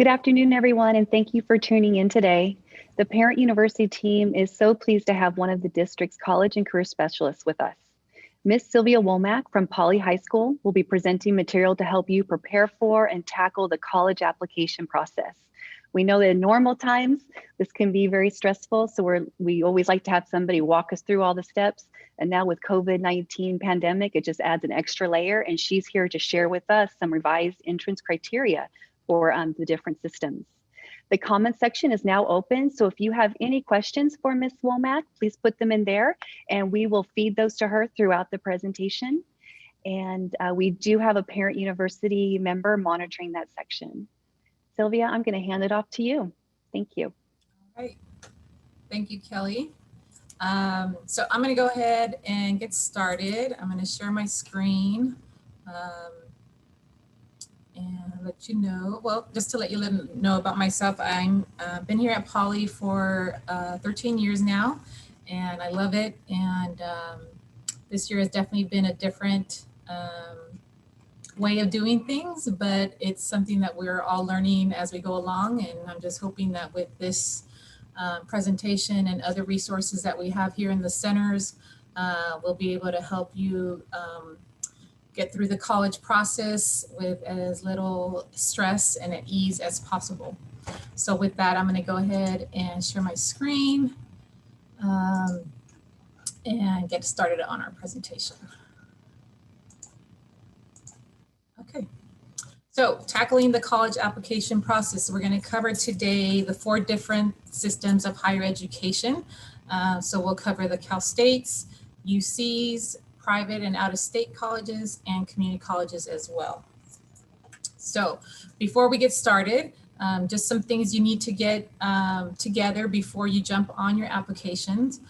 Good afternoon, everyone, and thank you for tuning in today. The Parent University team is so pleased to have one of the district's college and career specialists with us. Miss Sylvia Womack from Poly High School will be presenting material to help you prepare for and tackle the college application process. We know that in normal times, this can be very stressful, so we always like to have somebody walk us through all the steps. And now with COVID-19 pandemic, it just adds an extra layer, and she's here to share with us some revised entrance criteria for the different systems. The comment section is now open, so if you have any questions for Ms. Womack, please put them in there and we will feed those to her throughout the presentation. And we do have a Parent University member monitoring that section. Sylvia, I'm going to hand it off to you. Thank you. All right. Thank you, Kelly. So I'm going to go ahead and get started. I'm going to share my screen and let you know. Well, just to let you know about myself, I'm been here at Poly for 13 years now, and I love it. And this year has definitely been a different way of doing things, but it's something that we're all learning as we go along. And I'm just hoping that with this presentation and other resources that we have here in the centers, we'll be able to help you get through the college process with as little stress and at ease as possible. So with that, I'm going to go ahead and share my screen and get started on our presentation. Okay, so tackling the college application process. We're going to cover today the 4 different systems of higher education. So we'll cover the Cal States, UCs, private and out-of-state colleges, and community colleges as well. So before we get started, just some things you need to get together before you jump on your applications.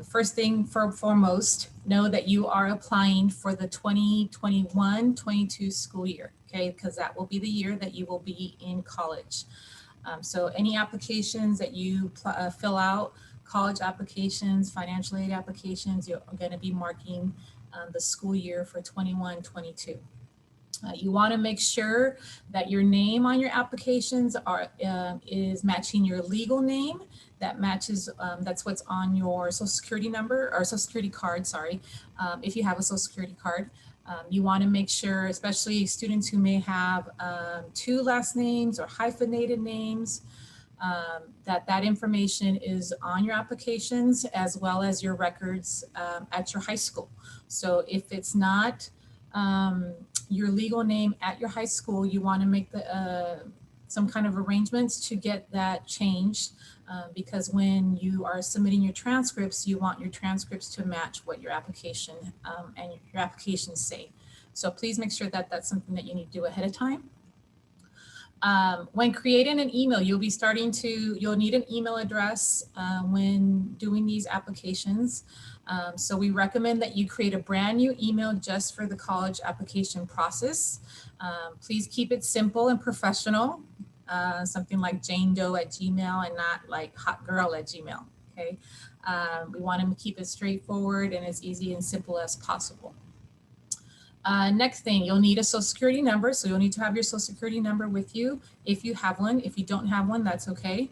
First thing foremost, know that you are applying for the 2021-22 school year, okay? Because that will be the year that you will be in college. So any applications that you fill out, college applications, financial aid applications, you're going to be marking the school year for 21-22. You want to make sure that your name on your applications is matching your legal name. That matches, that's what's on your social security number or social security card, sorry, if you have a social security card. You want to make sure, especially students who may have 2 last names or hyphenated names, that information is on your applications as well as your records at your high school. So if it's not your legal name at your high school, you want to make some kind of arrangements to get that changed, because when you are submitting your transcripts, you want your transcripts to match what your application and your applications say. So please make sure that that's something that you need to do ahead of time. When creating an email, you'll need an email address when doing these applications. So we recommend that you create a brand new email just for the college application process. Please keep it simple and professional, something like janedoe@gmail and not like hotgirl@gmail, okay? We want to keep it straightforward and as easy and simple as possible. Next thing, you'll need a social security number. So you'll need to have your social security number with you if you have one. If you don't have one, that's okay.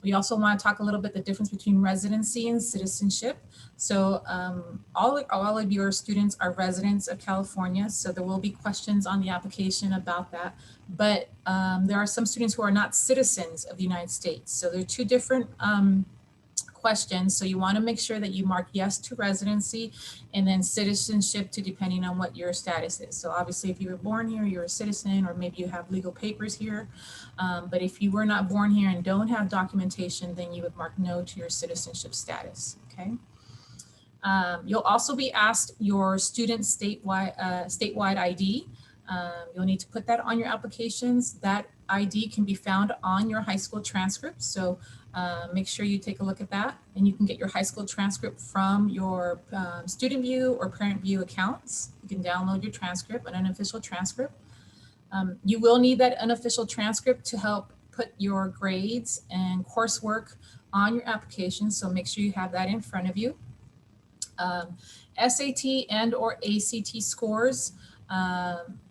We also want to talk a little bit the difference between residency and citizenship. So all of your students are residents of California. So there will be questions on the application about that. But there are some students who are not citizens of the United States. So there are 2 different questions. So you want to make sure that you mark yes to residency and then citizenship to depending on what your status is. So obviously if you were born here, you're a citizen, or maybe you have legal papers here. But if you were not born here and don't have documentation, then you would mark no to your citizenship status, okay? You'll also be asked your student statewide ID. You'll need to put that on your applications. That ID can be found on your high school transcript. So make sure you take a look at that, and you can get your high school transcript from your Student View or Parent View accounts. You can download your transcript, an unofficial transcript. You will need that unofficial transcript to help put your grades and coursework on your application. So make sure you have that in front of you. SAT and or ACT scores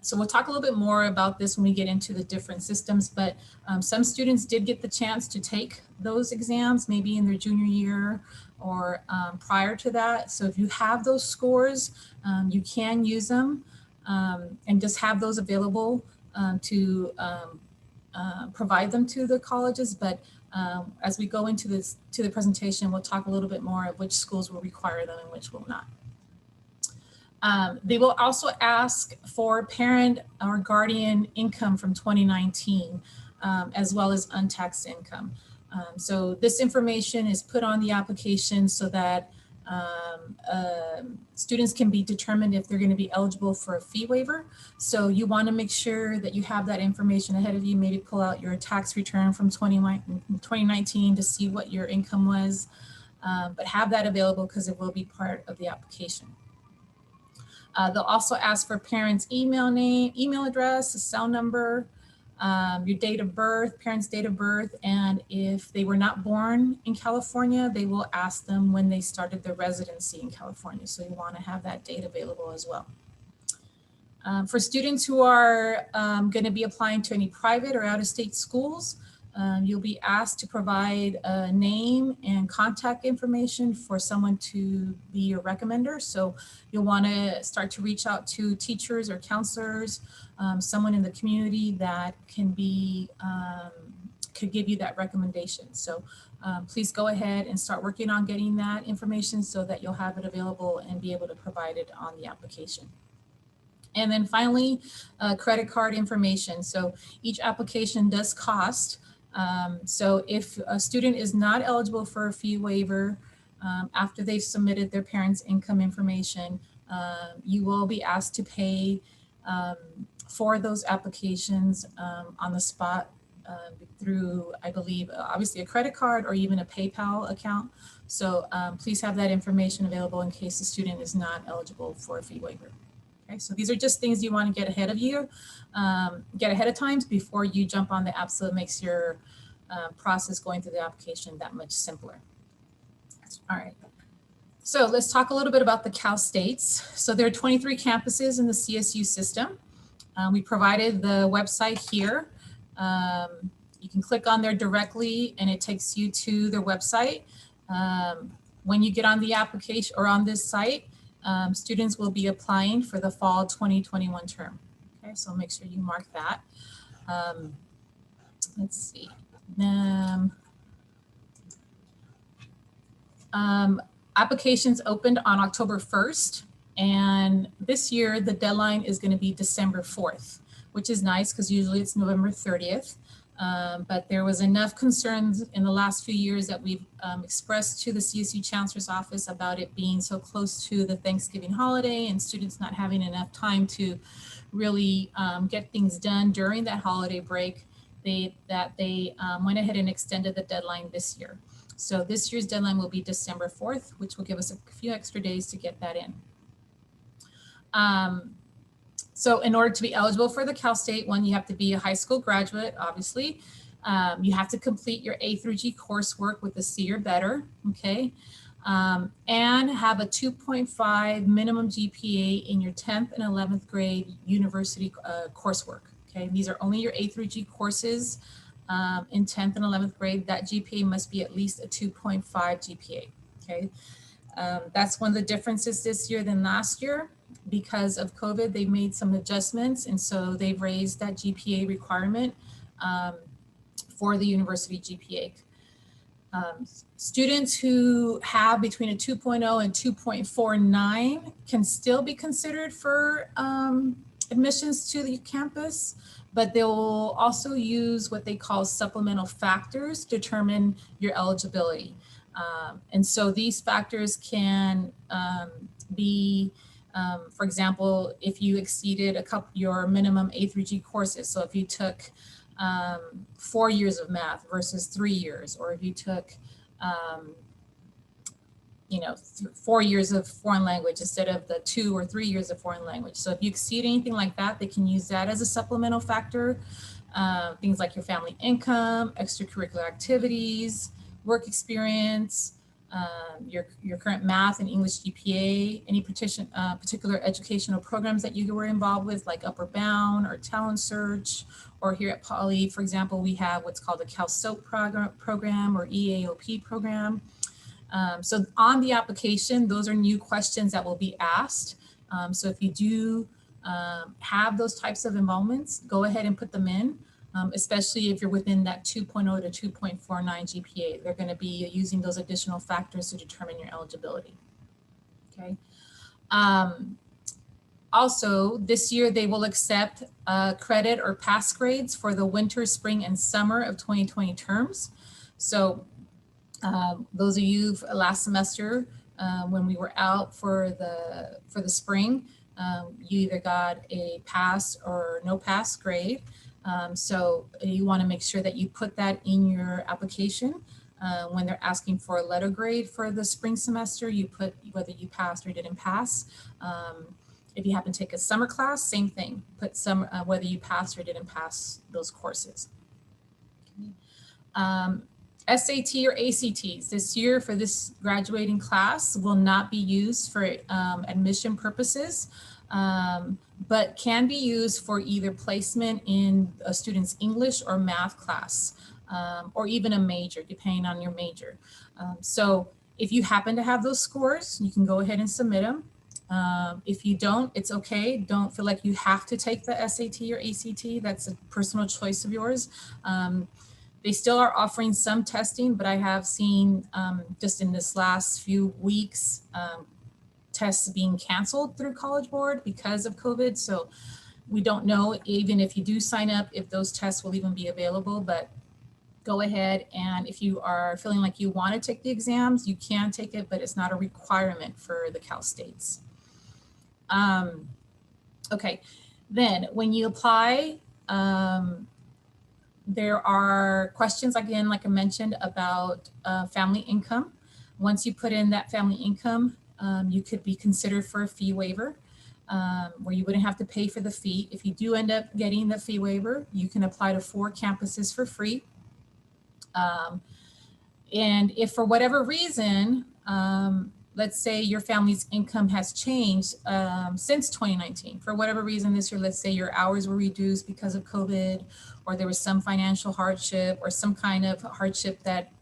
So we'll talk a little bit more about this when we get into the different systems, but some students did get the chance to take those exams, maybe in their junior year or prior to that. So if you have those scores, you can use them and just have those available to provide them to the colleges. But as we go into the presentation, we'll talk a little bit more of which schools will require them and which will not. They will also ask for parent or guardian income from 2019, as well as untaxed income. So this information is put on the application so that students can be determined if they're going to be eligible for a fee waiver. So you want to make sure that you have that information ahead of you. Maybe pull out your tax return from 2019 to see what your income was, but have that available because it will be part of the application. They'll also ask for parents' email name, email address, a cell number, your date of birth, parents' date of birth, and if they were not born in California, they will ask them when they started their residency in California. So you want to have that date available as well. For students who are going to be applying to any private or out-of-state schools, you'll be asked to provide a name and contact information for someone to be your recommender. So you'll want to start to reach out to teachers or counselors, someone in the community that can be, could give you that recommendation. So please go ahead and start working on getting that information so that you'll have it available and be able to provide it on the application. And then finally, credit card information. So each application does cost. So if a student is not eligible for a fee waiver after they've submitted their parents' income information, you will be asked to pay for those applications on the spot through, I believe, obviously a credit card or even a PayPal account. So please have that information available in case the student is not eligible for a fee waiver. Okay, so these are just things you want to get ahead of you, get ahead of time before you jump on the app, so it makes your process going through the application that much simpler. All right, so let's talk a little bit about the Cal States. So there are 23 campuses in the CSU system. We provided the website here. You can click on there directly and it takes you to their website. When you get on the application or on this site, students will be applying for the fall 2021 term. Okay, so make sure you mark that. Let's see. Applications opened on October 1st, and this year the deadline is going to be December 4th, which is nice because usually it's November 30th. But there was enough concerns in the last few years that we've expressed to the CSU Chancellor's Office about it being so close to the Thanksgiving holiday and students not having enough time to really get things done during that holiday break. They went ahead and extended the deadline this year. So this year's deadline will be December 4th, which will give us a few extra days to get that in. So in order to be eligible for the Cal State one, you have to be a high school graduate, obviously. You have to complete your A through G coursework with a C or better, okay? And have a 2.5 minimum GPA in your 10th and 11th grade university coursework, okay? These are only your A through G courses in 10th and 11th grade. That GPA must be at least a 2.5 GPA, okay? That's one of the differences this year than last year. Because of COVID, they've made some adjustments, and so they've raised that GPA requirement for the university GPA. Students who have between a 2.0 and 2.49 can still be considered for admissions to the campus, but they will also use what they call supplemental factors to determine your eligibility. And so these factors can be for example, if you exceeded your minimum A through G courses, so if you took 4 years of math versus 3 years, or if you took, 4 years of foreign language instead of the 2 or 3 years of foreign language. So if you exceed anything like that, they can use that as a supplemental factor. Things like your family income, extracurricular activities, work experience, your current math and English GPA, any particular educational programs that you were involved with, like Upper Bound or Talent Search, or here at Poly, for example, we have what's called the CalSOAP program or EAOP program. So on the application, those are new questions that will be asked. So if you do have those types of involvements, go ahead and put them in, especially if you're within that 2.0 to 2.49 GPA. They're going to be using those additional factors to determine your eligibility. Okay. Also, this year they will accept credit or pass grades for the winter, spring, and summer of 2020 terms. So those of you last semester, when we were out for the spring, you either got a pass or no pass grade. So you want to make sure that you put that in your application. When they're asking for a letter grade for the spring semester, you put whether you passed or didn't pass. If you happen to take a summer class, same thing. Put some whether you passed or didn't pass those courses. SAT or ACTs this year for this graduating class will not be used for admission purposes, but can be used for either placement in a student's English or math class, or even a major, depending on your major. So if you happen to have those scores, you can go ahead and submit them. If you don't, it's okay. Don't feel like you have to take the SAT or ACT. That's a personal choice of yours. They still are offering some testing, but I have seen just in this last few weeks, tests being canceled through College Board because of COVID. So we don't know, even if you do sign up, if those tests will even be available, but go ahead. And if you are feeling like you want to take the exams, you can take it, but it's not a requirement for the Cal States. Okay, then when you apply, there are questions, again, like I mentioned, about family income. Once you put in that family income, you could be considered for a fee waiver, where you wouldn't have to pay for the fee. If you do end up getting the fee waiver, you can apply to 4 campuses for free. And if for whatever reason, let's say your family's income has changed since 2019, for whatever reason this year, let's say your hours were reduced because of COVID, or there was some financial hardship or some kind of hardship that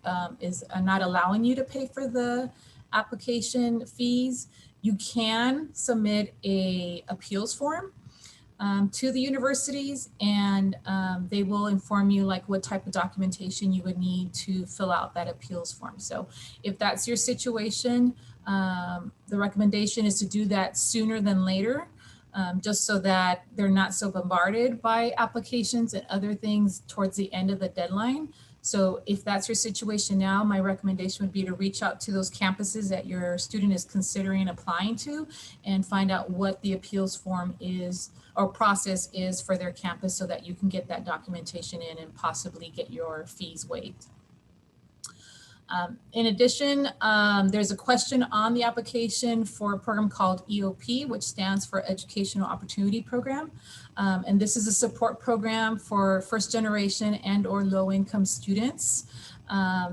is not allowing you to pay for the application fees, you can submit a appeals form to the universities, and they will inform you like what type of documentation you would need to fill out that appeals form. So if that's your situation, the recommendation is to do that sooner than later, just so that they're not so bombarded by applications and other things towards the end of the deadline. So if that's your situation now, my recommendation would be to reach out to those campuses that your student is considering applying to and find out what the appeals form is or process is for their campus, so that you can get that documentation in and possibly get your fees waived. In addition, there's a question on the application for a program called EOP, which stands for Educational Opportunity Program. And this is a support program for first generation and or low income students.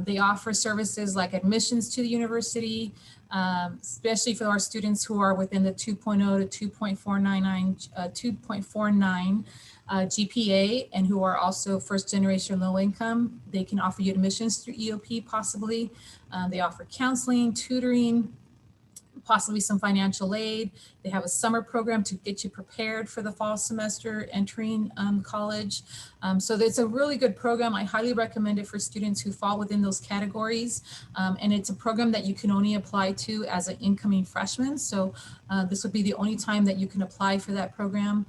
They offer services like admissions to the university, especially for our students who are within the 2.0 to 2.49 GPA and who are also first generation low income. They can offer you admissions through EOP possibly. They offer counseling, tutoring, possibly some financial aid. They have a summer program to get you prepared for the fall semester entering college. So it's a really good program. I highly recommend it for students who fall within those categories. And it's a program that you can only apply to as an incoming freshman. So this would be the only time that you can apply for that program.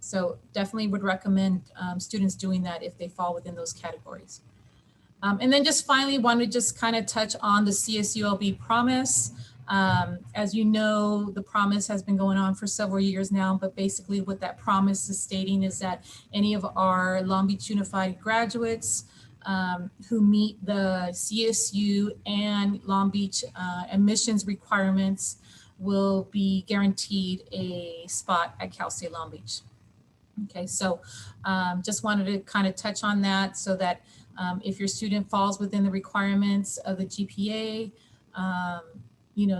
So definitely would recommend students doing that if they fall within those categories. And then just finally want to just kind of touch on the CSULB promise. As you know, the promise has been going on for several years now, but basically what that promise is stating is that any of our Long Beach Unified graduates who meet the CSU and Long Beach admissions requirements will be guaranteed a spot at Cal State Long Beach. Okay, so just wanted to kind of touch on that so that if your student falls within the requirements of the GPA,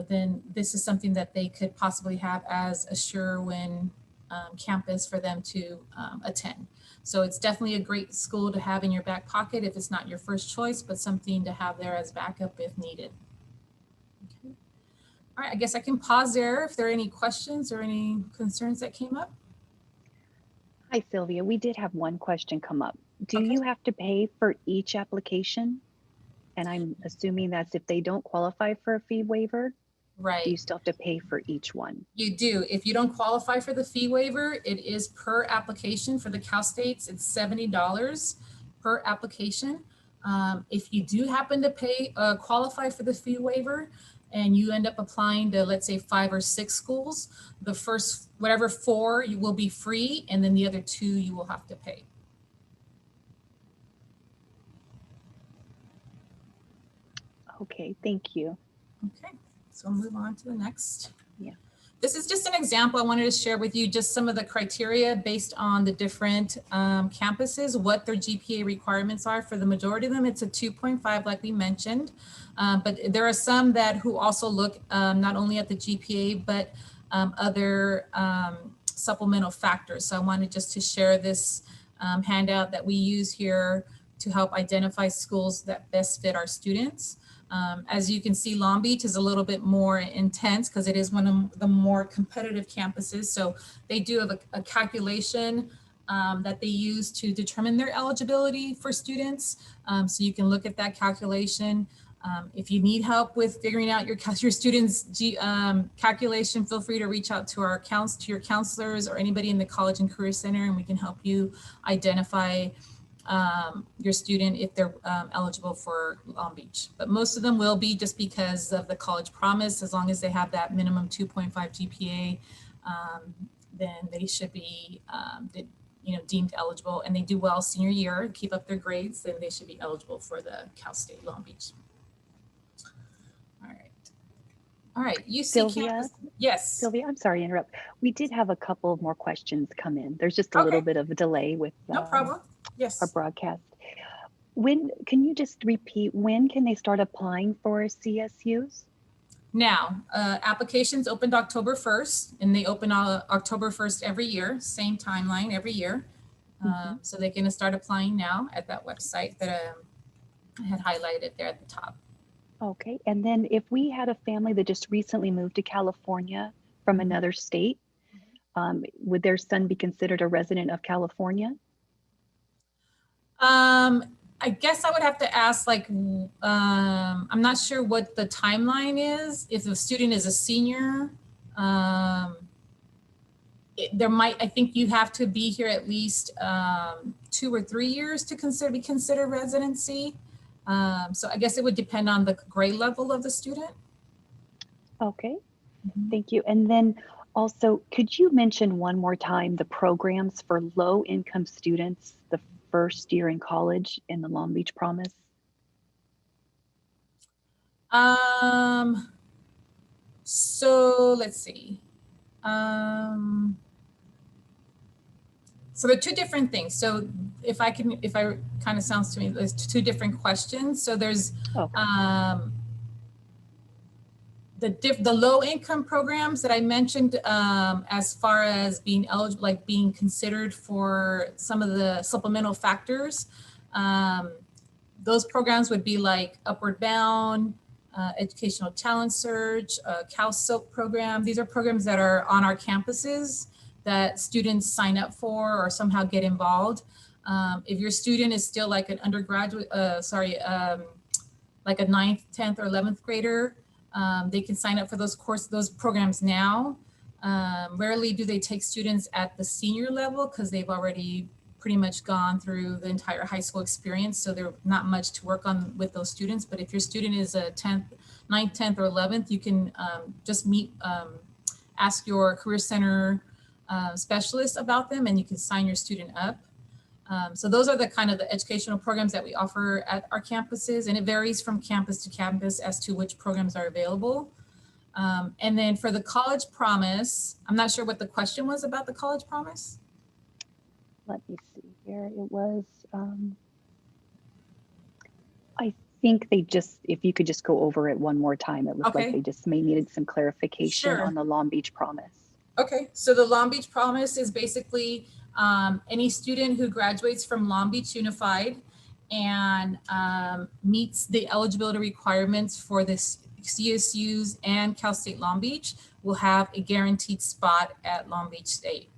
then this is something that they could possibly have as a sure-win campus for them to attend. So it's definitely a great school to have in your back pocket if it's not your first choice, but something to have there as backup if needed. Okay. All right, I guess I can pause there if there are any questions or any concerns that came up. Hi, Sylvia. We did have one question come up. Do Okay. you have to pay for each application? And I'm assuming that's if they don't qualify for a fee waiver, do you Right. still have to pay for each one? You do. If you don't qualify for the fee waiver, it is per application. For the Cal States, it's $70 per application. If you do happen to qualify for the fee waiver and you end up applying to, let's say, 5 or 6 schools, the first, whatever 4 you will be free, and then the other 2 you will have to pay. Okay, thank you. Okay, so we'll move on to the next. Yeah. This is just an example I wanted to share with you, just some of the criteria based on the different campuses, what their GPA requirements are. For the majority of them, it's a 2.5, like we mentioned. But there are some that who also look not only at the GPA, but other supplemental factors. So I wanted just to share this handout that we use here to help identify schools that best fit our students. As you can see, Long Beach is a little bit more intense because it is one of the more competitive campuses. So they do have a calculation that they use to determine their eligibility for students. So you can look at that calculation. If you need help with figuring out your students' calculation, feel free to reach out to your counselors or anybody in the College and Career Center, and we can help you identify your student if they're eligible for Long Beach. But most of them will be, just because of the college promise. As long as they have that minimum 2.5 GPA, then they should be deemed eligible, and they do well senior year, keep up their grades, then they should be eligible for the Cal State Long Beach. All right, UC Sylvia, campus. Yes. Sylvia, I'm sorry to interrupt. We did have a couple of more questions come in. There's just a little bit of a delay with no problem. Yes. our broadcast. Can you just repeat, when can they start applying for CSUs? Now, applications opened October 1st, and they open October 1st every year, same timeline every year. So they can start applying now at that website that I had highlighted there at the top. Okay, and then if we had a family that just recently moved to California from another state, would their son be considered a resident of California? I guess I would have to ask, I'm not sure what the timeline is. If the student is a senior, I think you have to be here at least 2 or 3 years to be considered residency. So I guess it would depend on the grade level of the student. Okay, thank you. And then also, could you mention one more time the programs for low-income students the first year in college in the Long Beach Promise? So let's see. So there are 2 different things. So if I kind of sounds to me, there's 2 different questions. So there's the low income programs that I mentioned as far as being eligible, like being considered for some of the supplemental factors. Those programs would be like Upward Bound, Educational Talent Search, Cal Silk program. These are programs that are on our campuses that students sign up for or somehow get involved. If your student is still like an undergraduate, like a 9th, 10th, or 11th grader, they can sign up for those programs now. Rarely do they take students at the senior level because they've already pretty much gone through the entire high school experience. So there's not much to work on with those students. But if your student is a 9th, 10th, or 11th, you can just ask your Career Center specialist about them, and you can sign your student up. So those are the kind of the educational programs that we offer at our campuses, and it varies from campus to campus as to which programs are available. And then for the College Promise, I'm not sure what the question was about the College Promise. let me see here. It was, I think they just, if you could just go over it one more time, it looked like Okay, they just may needed some clarification sure. on the Long Beach Promise. Okay, so the Long Beach Promise is basically any student who graduates from Long Beach Unified and meets the eligibility requirements for this CSUs and Cal State Long Beach will have a guaranteed spot at Long Beach State.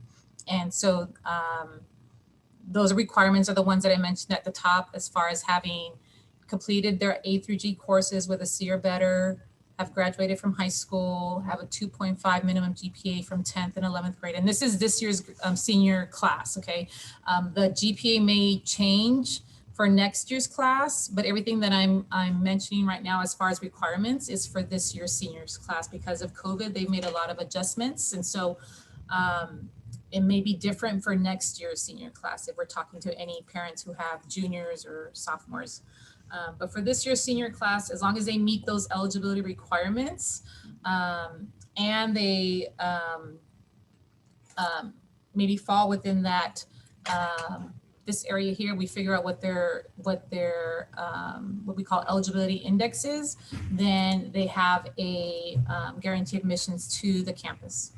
And so those requirements are the ones that I mentioned at the top, as far as having completed their A through G courses with a C or better, have graduated from high school, have a 2.5 minimum GPA from 10th and 11th grade. And this is this year's senior class, okay? The GPA may change for next year's class, but everything that I'm mentioning right now as far as requirements is for this year's seniors class. Because of COVID, they've made a lot of adjustments. And so it may be different for next year's senior class if we're talking to any parents who have juniors or sophomores. But for this year's senior class, as long as they meet those eligibility requirements and they maybe fall within that this area here, we figure out what their what we call eligibility index is, then they have a guaranteed admissions to the campus.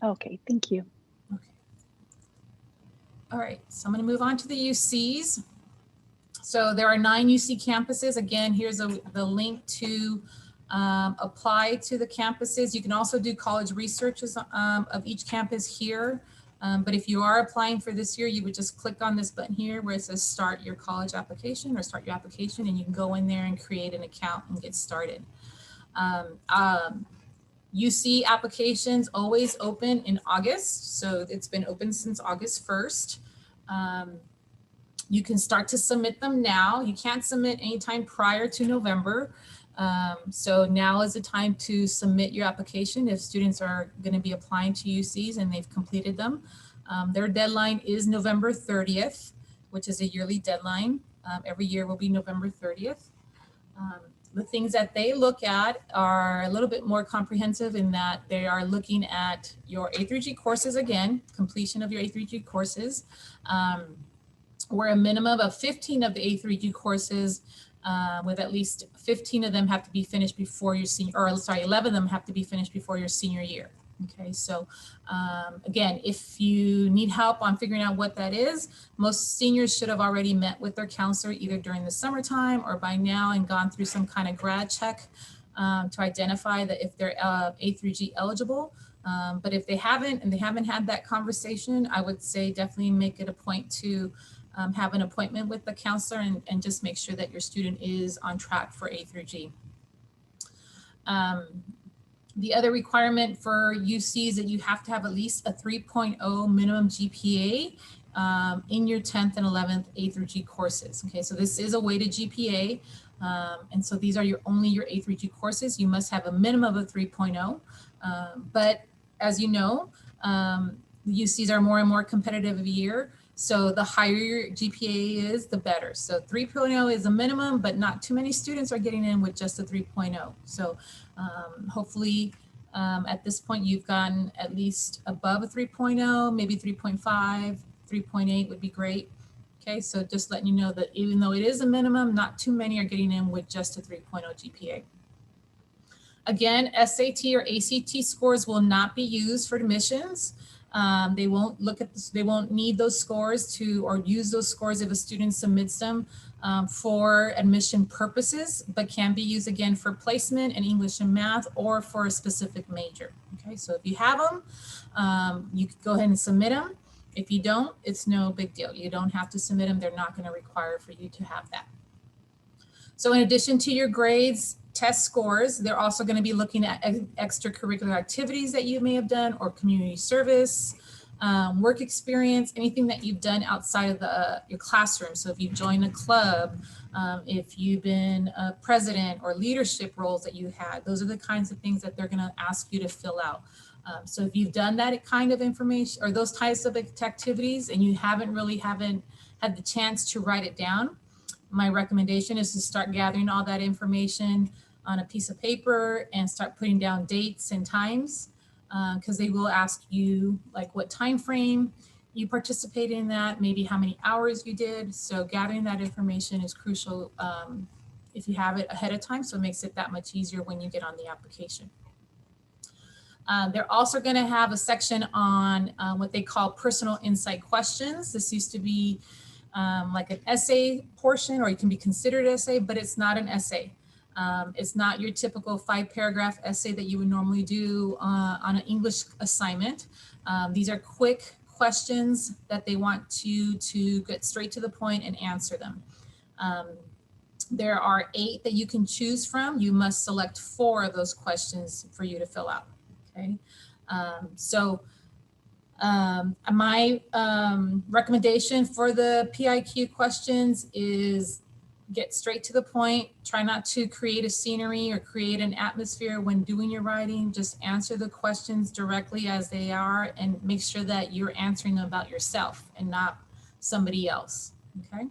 Okay, thank you. Okay. All right, so I'm going to move on to the UCs. So there are 9 UC campuses. Again, here's the link to apply to the campuses. You can also do college researches of each campus here. But if you are applying for this year, you would just click on this button here where it says start your college application or start your application, and you can go in there and create an account and get started. UC applications always open in August. So it's been open since August 1st. You can start to submit them now. You can't submit anytime prior to November. So now is the time to submit your application if students are going to be applying to UCs and they've completed them. Their deadline is November 30th, which is a yearly deadline. Every year will be November 30th. The things that they look at are a little bit more comprehensive in that they are looking at your A through G courses again, completion of your A through G courses, where a minimum of 15 of the A through G courses with at least 15 of them have to be finished before your senior, or sorry, 11 of them have to be finished before your senior year. Okay, so again, if you need help on figuring out what that is, most seniors should have already met with their counselor either during the summertime or by now and gone through some kind of grad check to identify that if they're A through G eligible. But if they haven't and they haven't had that conversation, I would say definitely make it a point to have an appointment with the counselor and just make sure that your student is on track for A through G. The other requirement for UC is that you have to have at least a 3.0 minimum GPA in your 10th and 11th A through G courses. Okay, so this is a weighted GPA. And so these are only your A through G courses. You must have a minimum of 3.0. But as you know, the UCs are more and more competitive every year. So the higher your GPA is, the better. So 3.0 is a minimum, but not too many students are getting in with just a 3.0. So hopefully at this point, you've gotten at least above a 3.0, maybe 3.5, 3.8 would be great. Okay, so just letting you know that even though it is a minimum, not too many are getting in with just a 3.0 GPA. Again, SAT or ACT scores will not be used for admissions. They won't look at this, they won't need those scores to, or use those scores if a student submits them for admission purposes, but can be used again for placement in English and math or for a specific major. Okay, so if you have them, you could go ahead and submit them. If you don't, it's no big deal. You don't have to submit them. They're not going to require for you to have that. So in addition to your grades, test scores, they're also going to be looking at extracurricular activities that you may have done or community service, work experience, anything that you've done outside of your classroom. So if you've joined a club, if you've been a president or leadership roles that you had, those are the kinds of things that they're going to ask you to fill out. So if you've done that kind of information or those types of activities and you haven't had the chance to write it down, my recommendation is to start gathering all that information on a piece of paper and start putting down dates and times because they will ask you like what time frame you participated in that, maybe how many hours you did. So gathering that information is crucial if you have it ahead of time, so it makes it that much easier when you get on the application. They're also going to have a section on what they call personal insight questions. This used to be like an essay portion, or it can be considered essay, but it's not an essay. It's not your typical 5-paragraph essay that you would normally do on an English assignment. These are quick questions that they want you to get straight to the point and answer them. There are 8 that you can choose from. You must select 4 of those questions for you to fill out. Okay, my recommendation for the PIQ questions is get straight to the point. Try not to create a scenery or create an atmosphere when doing your writing. Just answer the questions directly as they are, and make sure that you're answering them about yourself and not somebody else. Okay.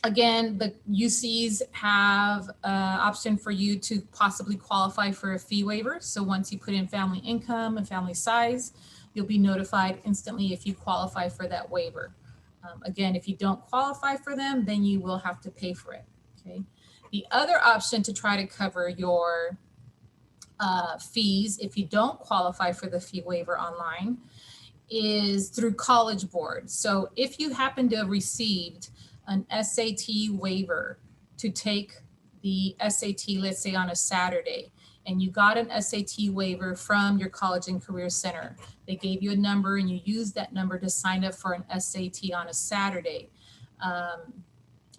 Again, the UCs have an option for you to possibly qualify for a fee waiver. So once you put in family income and family size, you'll be notified instantly if you qualify for that waiver. Again, if you don't qualify for them, then you will have to pay for it. Okay. The other option to try to cover your fees, if you don't qualify for the fee waiver online, is through College Board. So if you happen to have received an SAT waiver to take the SAT, let's say on a Saturday, and you got an SAT waiver from your College and Career Center. They gave you a number and you used that number to sign up for an SAT on a Saturday.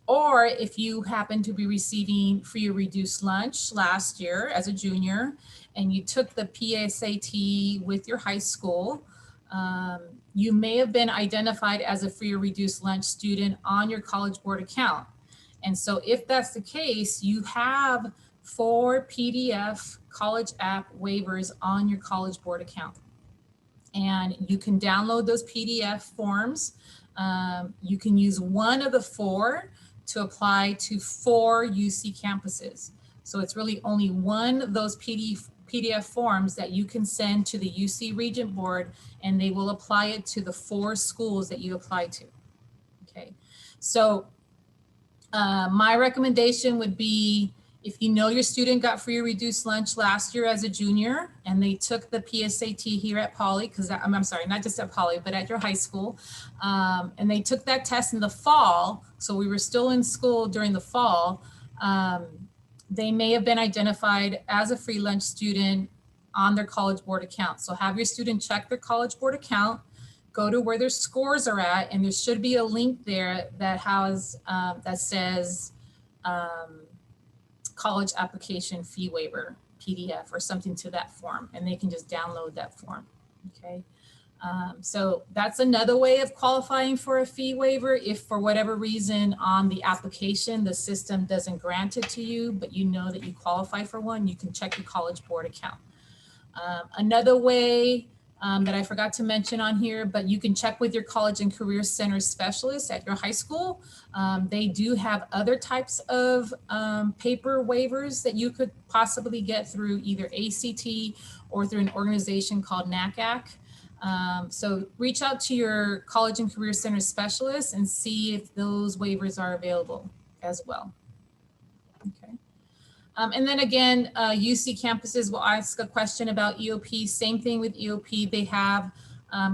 Or if you happen to be receiving free or reduced lunch last year as a junior, and you took the PSAT with your high school, you may have been identified as a free or reduced lunch student on your College Board account. And so if that's the case, you have 4 PDF College App waivers on your College Board account. And you can download those PDF forms. You can use one of the 4 to apply to 4 UC campuses. So it's really only one of those PDF forms that you can send to the UC Regent Board, and they will apply it to the 4 schools that you apply to. Okay, so my recommendation would be, if you know your student got free or reduced lunch last year as a junior, and they took the PSAT here at Poly, because I'm sorry, not just at Poly, but at your high school, and they took that test in the fall, so we were still in school during the fall, they may have been identified as a free lunch student on their College Board account. So have your student check their College Board account, go to where their scores are at, and there should be a link there that has that says college application fee waiver PDF or something to that form, and they can just download that form. Okay. So that's another way of qualifying for a fee waiver. If for whatever reason on the application, the system doesn't grant it to you, but you know that you qualify for one, you can check your College Board account. Another way that I forgot to mention on here, but you can check with your College and Career Center specialist at your high school. They do have other types of paper waivers that you could possibly get through either ACT or through an organization called NACAC. So reach out to your College and Career Center specialist and see if those waivers are available as well. Okay. And then again, UC campuses will ask a question about EOP. Same thing with EOP. They have,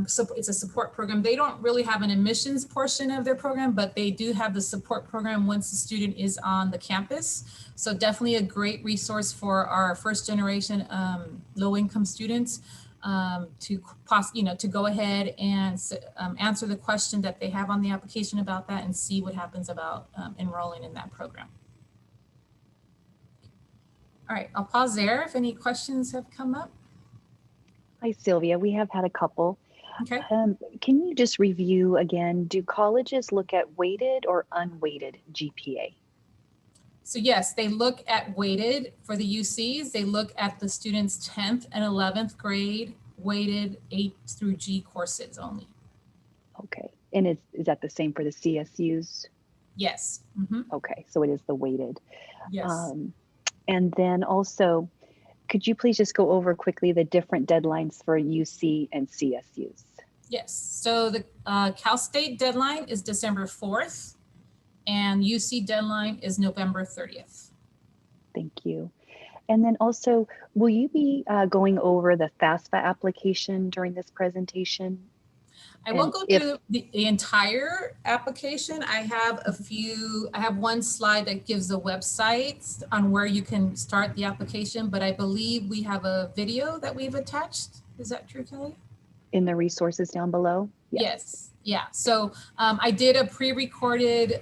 so it's a support program. They don't really have an admissions portion of their program, but they do have the support program once the student is on the campus. So definitely a great resource for our first generation low-income students to go ahead and answer the question that they have on the application about that and see what happens about enrolling in that program. All right, I'll pause there if any questions have come up. Hi, Sylvia. We have had a couple. Okay. Can you just review again, do colleges look at weighted or unweighted GPA? So yes, they look at weighted for the UCs. They look at the students' 10th and 11th grade weighted A through G courses only. Okay, and is that the same for the CSUs? Yes. Mm-hmm. Okay, so it is the weighted. Yes. And then also, Could you please just go over quickly the different deadlines for UC and CSUs? Yes, so the Cal State deadline is December 4th and UC deadline is November 30th. Thank you. And then also, will you be going over the FAFSA application during this presentation? I won't go through the entire application. I have one slide that gives the websites on where you can start the application, but I believe we have a video that we've attached. Is that true, Kelly? In the resources down below? Yes. Yeah. So I did a pre-recorded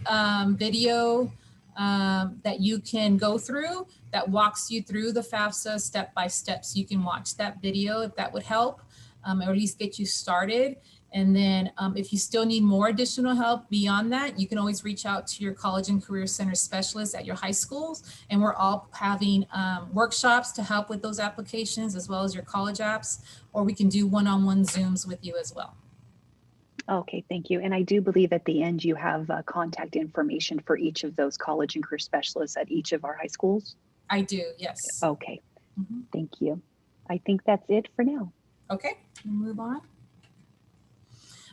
video that you can go through that walks you through the FAFSA step by step. So you can watch that video if that would help, or at least get you started. And then if you still need more additional help beyond that, you can always reach out to your College and Career Center specialists at your high schools. And we're all having workshops to help with those applications as well as your college apps, or we can do one-on-one Zooms with you as well. Okay, thank you. And I do believe at the end you have contact information for each of those college and career specialists at each of our high schools. I do, yes. Okay, thank you. I think that's it for now. Okay, move on.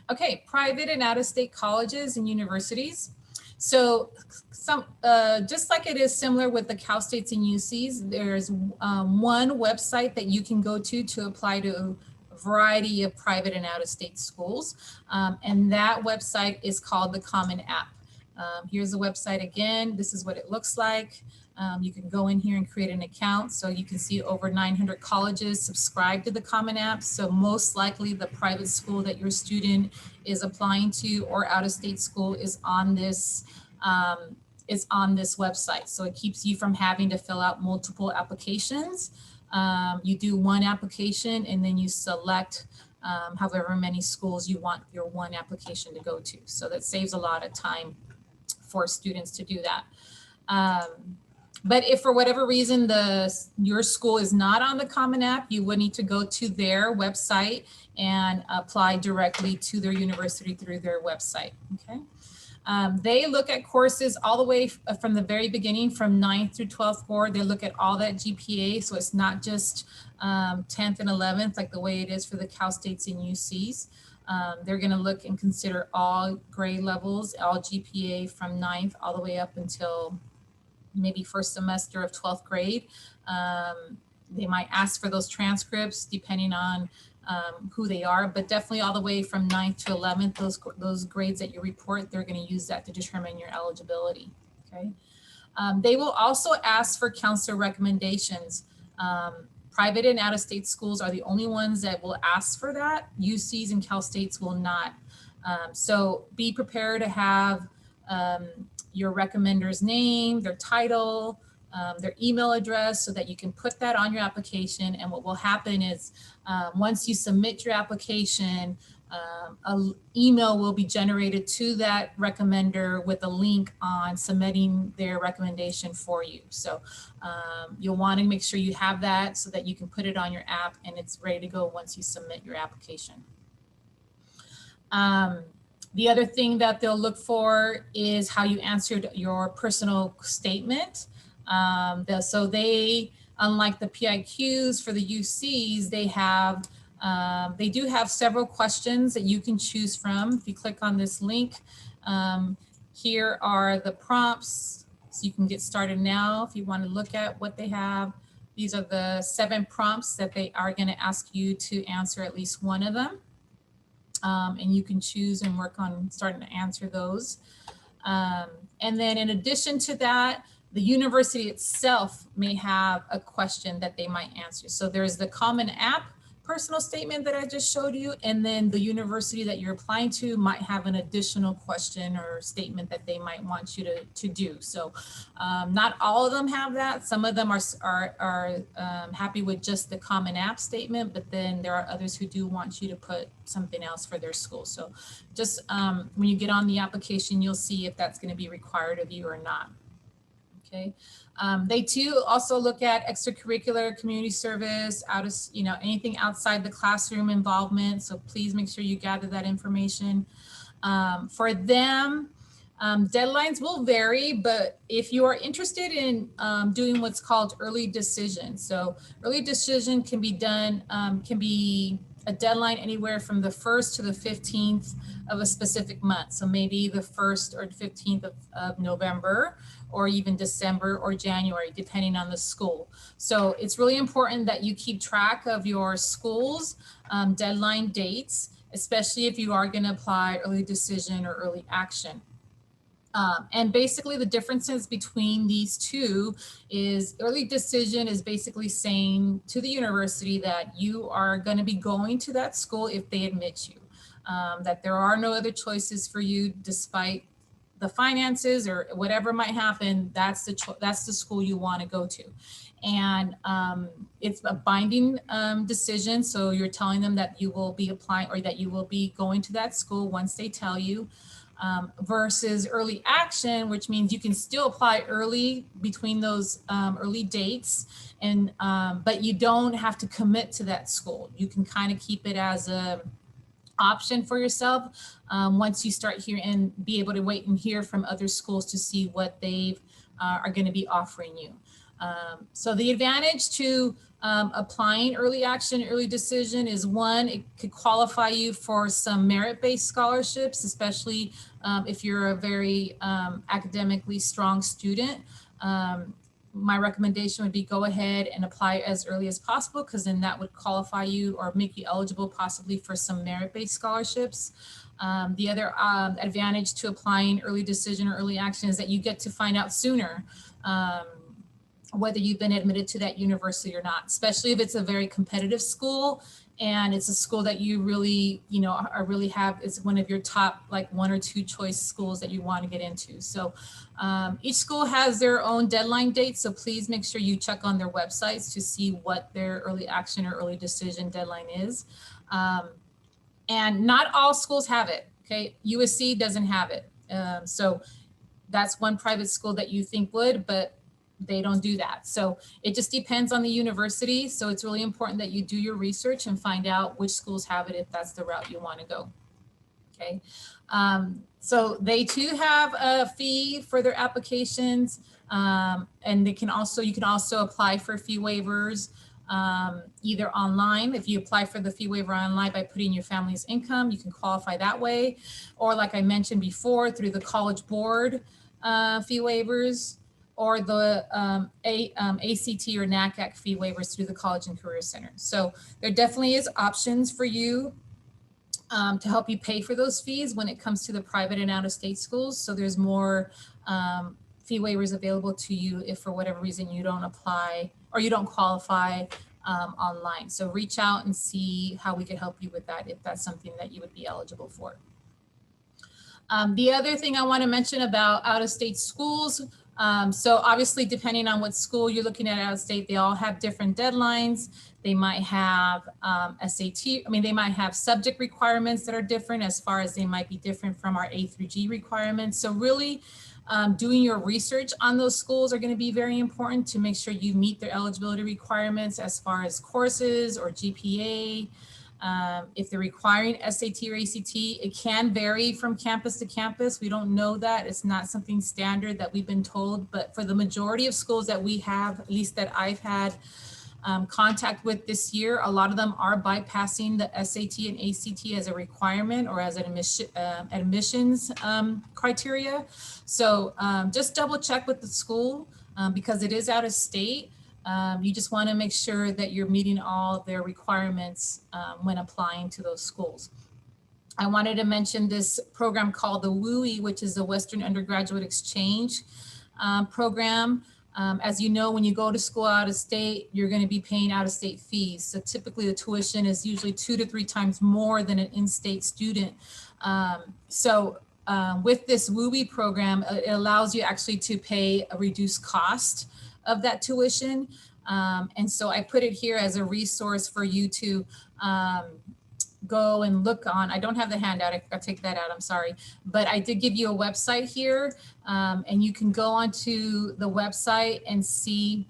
Okay, private and out-of-state colleges and universities. So just like it is similar with the Cal States and UCs, there's one website that you can go to apply to a variety of private and out-of-state schools. And that website is called the Common App. Here's the website again. This is what it looks like. You can go in here and create an account. So you can see over 900 colleges subscribe to the Common App. So most likely the private school that your student is applying to or out-of-state school is on this website. So it keeps you from having to fill out multiple applications. You do one application and then you select however many schools you want your one application to go to. So that saves a lot of time for students to do that. But if for whatever reason your school is not on the Common App, you would need to go to their website and apply directly to their university through their website, okay? They look at courses all the way from the very beginning, from 9th through 12th board. They look at all that GPA, so it's not just 10th and 11th like the way it is for the Cal States and UCs. They're gonna look and consider all grade levels, all GPA from 9th all the way up until maybe first semester of 12th grade. They might ask for those transcripts depending on who they are, but definitely all the way from 9th to 11th, those grades that you report, they're going to use that to determine your eligibility, okay? They will also ask for counselor recommendations. Private and out-of-state schools are the only ones that will ask for that. UCs and Cal States will not. So be prepared to have your recommender's name, their title, their email address, so that you can put that on your application. And what will happen is once you submit your application, an email will be generated to that recommender with a link on submitting their recommendation for you. So you'll want to make sure you have that so that you can put it on your app and it's ready to go once you submit your application. The other thing that they'll look for is how you answered your personal statement. So they, unlike the PIQs for the UCs, they do have several questions that you can choose from. If you click on this link, here are the prompts. So you can get started now if you want to look at what they have. These are the 7 prompts that they are going to ask you to answer at least one of them. And you can choose and work on starting to answer those. And then in addition to that, the university itself may have a question that they might answer. So there's the Common App personal statement that I just showed you, and then the university that you're applying to might have an additional question or statement that they might want you to do. So not all of them have that. Some of them are happy with just the Common App statement, but then there are others who do want you to put something else for their school. So just when you get on the application, you'll see if that's going to be required of you or not. Okay. They too also look at extracurricular, community service, anything outside the classroom involvement. So please make sure you gather that information. For them, Deadlines will vary, but if you are interested in doing what's called early decision, so early decision can be done, can be a deadline anywhere from the 1st to the 15th of a specific month. So maybe the 1st or 15th of November, or even December or January, depending on the school. So it's really important that you keep track of your school's deadline dates, especially if you are going to apply early decision or early action. And basically the differences between these two is early decision is basically saying to the university that you are going to be going to that school if they admit you, that there are no other choices for you despite the finances or whatever might happen. That's the school you want to go to. And it's a binding decision. So you're telling them that you will be applying or that you will be going to that school once they tell you. Versus early action, which means you can still apply early between those early dates, and but you don't have to commit to that school. You can kind of keep it as a option for yourself once you start here and be able to wait and hear from other schools to see what they are going to be offering you. So the advantage to applying early action, early decision is one, it could qualify you for some merit-based scholarships, especially if you're a very academically strong student. My recommendation would be go ahead and apply as early as possible, because then that would qualify you or make you eligible possibly for some merit-based scholarships. The other advantage to applying early decision or early action is that you get to find out sooner whether you've been admitted to that university or not, especially if it's a very competitive school and it's a school that you really, are really have, it's one of your top like 1 or 2 choice schools that you want to get into. So each school has their own deadline date. So please make sure you check on their websites to see what their early action or early decision deadline is. And not all schools have it. Okay. USC doesn't have it. So that's one private school that you think would, but they don't do that. So it just depends on the university. So it's really important that you do your research and find out which schools have it if that's the route you want to go. Okay. So they too have a fee for their applications. And you can also apply for fee waivers either online. If you apply for the fee waiver online by putting your family's income, you can qualify that way. Or like I mentioned before, through the College Board fee waivers, or the ACT or NACAC fee waivers through the College and Career Center. So there definitely is options for you to help you pay for those fees when it comes to the private and out-of-state schools. So there's more fee waivers available to you if for whatever reason you don't apply or you don't qualify online. So reach out and see how we could help you with that if that's something that you would be eligible for. The other thing I want to mention about out-of-state schools, so obviously depending on what school you're looking at out of state, they all have different deadlines. They might have SAT, they might have subject requirements that are different as far as they might be different from our A through G requirements. So really doing your research on those schools are going to be very important to make sure you meet their eligibility requirements as far as courses or GPA. If they're requiring SAT or ACT, it can vary from campus to campus. We don't know that. It's not something standard that we've been told, but for the majority of schools that we have, at least that I've had contact with this year, a lot of them are bypassing the SAT and ACT as a requirement or as an admissions criteria. So just double check with the school because it is out of state. You just want to make sure that you're meeting all their requirements when applying to those schools. I wanted to mention this program called the WUI, which is the Western Undergraduate Exchange program. As you know, when you go to school out of state, you're going to be paying out of state fees. So typically the tuition is usually 2 to 3 times more than an in-state student. With this WUI program, it allows you actually to pay a reduced cost of that tuition. And so I put it here as a resource for you to go and look on. I don't have the handout, I'll take that out, I'm sorry. But I did give you a website here and you can go onto the website and see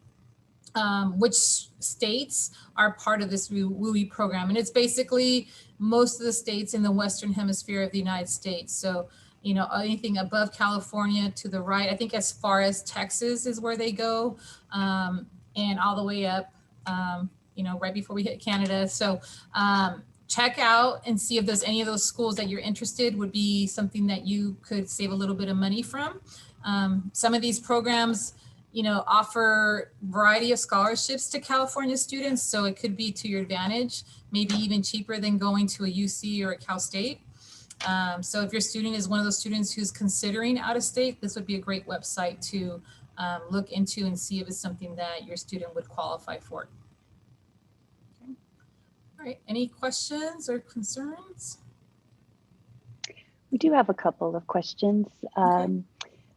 which states are part of this WUI program. And it's basically most of the states in the Western Hemisphere of the United States. So you know, anything above California to the right. I think as far as Texas is where they go, and all the way up, you know, right before we hit Canada. So check out and see if there's any of those schools that you're interested would be something that you could save a little bit of money from. Some of these programs, you know, offer variety of scholarships to California students, so it could be to your advantage, maybe even cheaper than going to a UC or a Cal State. So if your student is one of those students who's considering out of state, this would be a great website to look into and see if it's something that your student would qualify for. All right, any questions or concerns? We do have a couple of questions. Okay.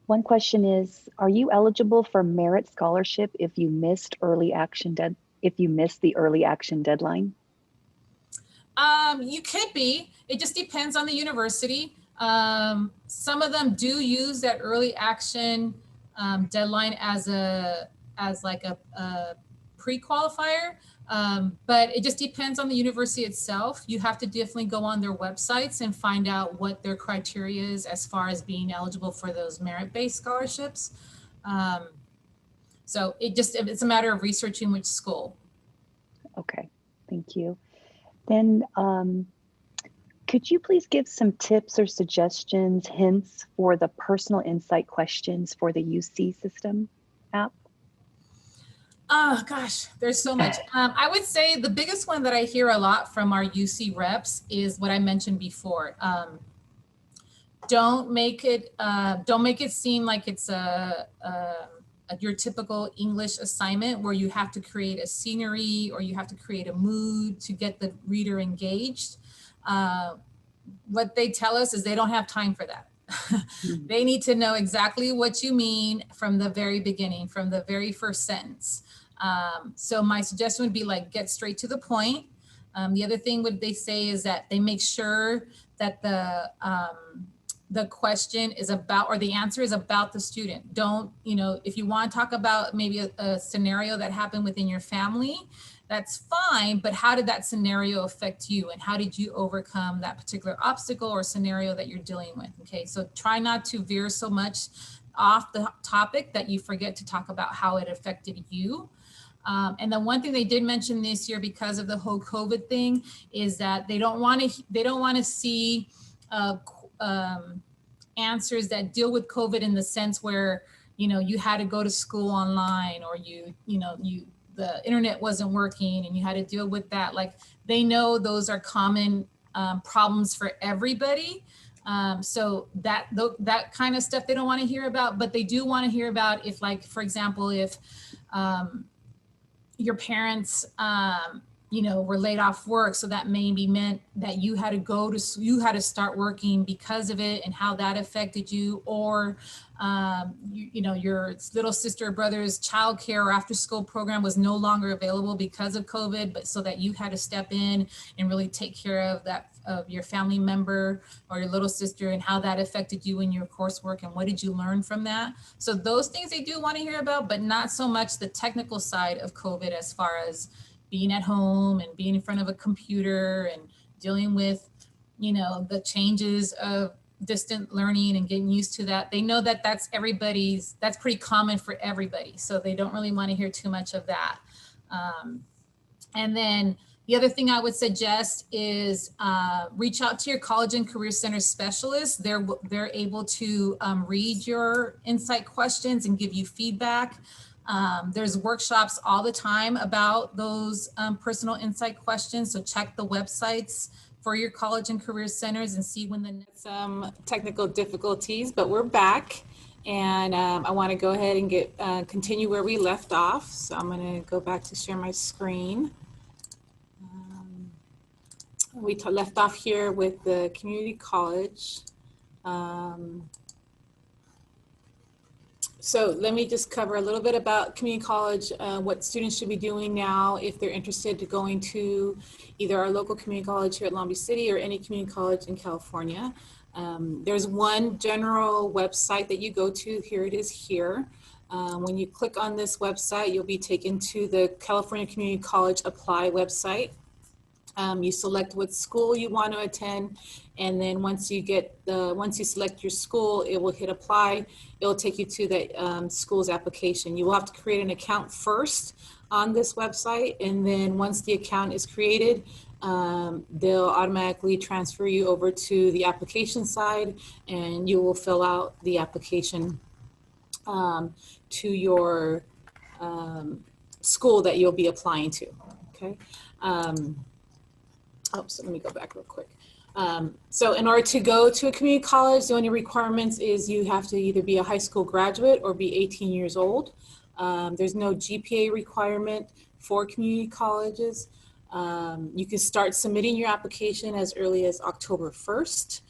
One question is, are you eligible for merit scholarship if you missed the early action deadline? You could be. It just depends on the university. Some of them do use that early action deadline as like a pre-qualifier. But it just depends on the university itself. You have to definitely go on their websites and find out what their criteria is as far as being eligible for those merit-based scholarships. So it's a matter of researching which school. Okay, thank you. Then could you please give some tips or suggestions, hints for the personal insight questions for the UC system app? Oh gosh, there's so much. I would say the biggest one that I hear a lot from our UC reps is what I mentioned before. Don't make it seem like it's your typical English assignment where you have to create a scenery or you have to create a mood to get the reader engaged. What they tell us is they don't have time for that. They need to know exactly what you mean from the very beginning, from the very first sentence. So my suggestion would be like, get straight to the point. The other thing they say is that they make sure that the question is about, or the answer is about the student. Don't, you know, if you want to talk about maybe a scenario that happened within your family, that's fine, but how did that scenario affect you? And how did you overcome that particular obstacle or scenario that you're dealing with? Okay, so try not to veer so much off the topic that you forget to talk about how it affected you. And then one thing they did mention this year because of the whole COVID thing is that they don't want to see answers that deal with COVID in the sense where, you know, you had to go to school online or the internet wasn't working and you had to deal with that. Like, they know those are common problems for everybody. So that kind of stuff they don't want to hear about, but they do want to hear about if, like, for example, if your parents, were laid off work. So that maybe meant that you had to start working because of it and how that affected you, or, your little sister or brother's childcare or after school program was no longer available because of COVID, but so that you had to step in and really take care of your family member or your little sister and how that affected you in your coursework and what did you learn from that. So those things they do want to hear about, but not so much the technical side of COVID as far as being at home and being in front of a computer and dealing with, the changes of distant learning and getting used to that. They know that that's pretty common for everybody. So they don't really want to hear too much of that. And then the other thing I would suggest is reach out to your college and career center specialists. They're able to read your insight questions and give you feedback. There's workshops all the time about those personal insight questions. So check the websites for your college and career centers and see when some technical difficulties, but we're back. And I want to go ahead and continue where we left off. So I'm going to go back to share my screen. We left off here with the community college. So let me just cover a little bit about community college, what students should be doing now if they're interested in going to either our local community college here at Long Beach City or any community college in California. There's one general website that you go to. Here it is here. When you click on this website, you'll be taken to the California Community College Apply website. You select what school you want to attend, and then once you select your school, it will hit apply. It will take you to the school's application. You will have to create an account first on this website, and then once the account is created, they'll automatically transfer you over to the application side, and you will fill out the application to your school that you'll be applying to. Okay. So let me go back real quick. So in order to go to a community college, the only requirements is you have to either be a high school graduate or be 18 years old. There's no GPA requirement for community colleges. You can start submitting your application as early as October 1st.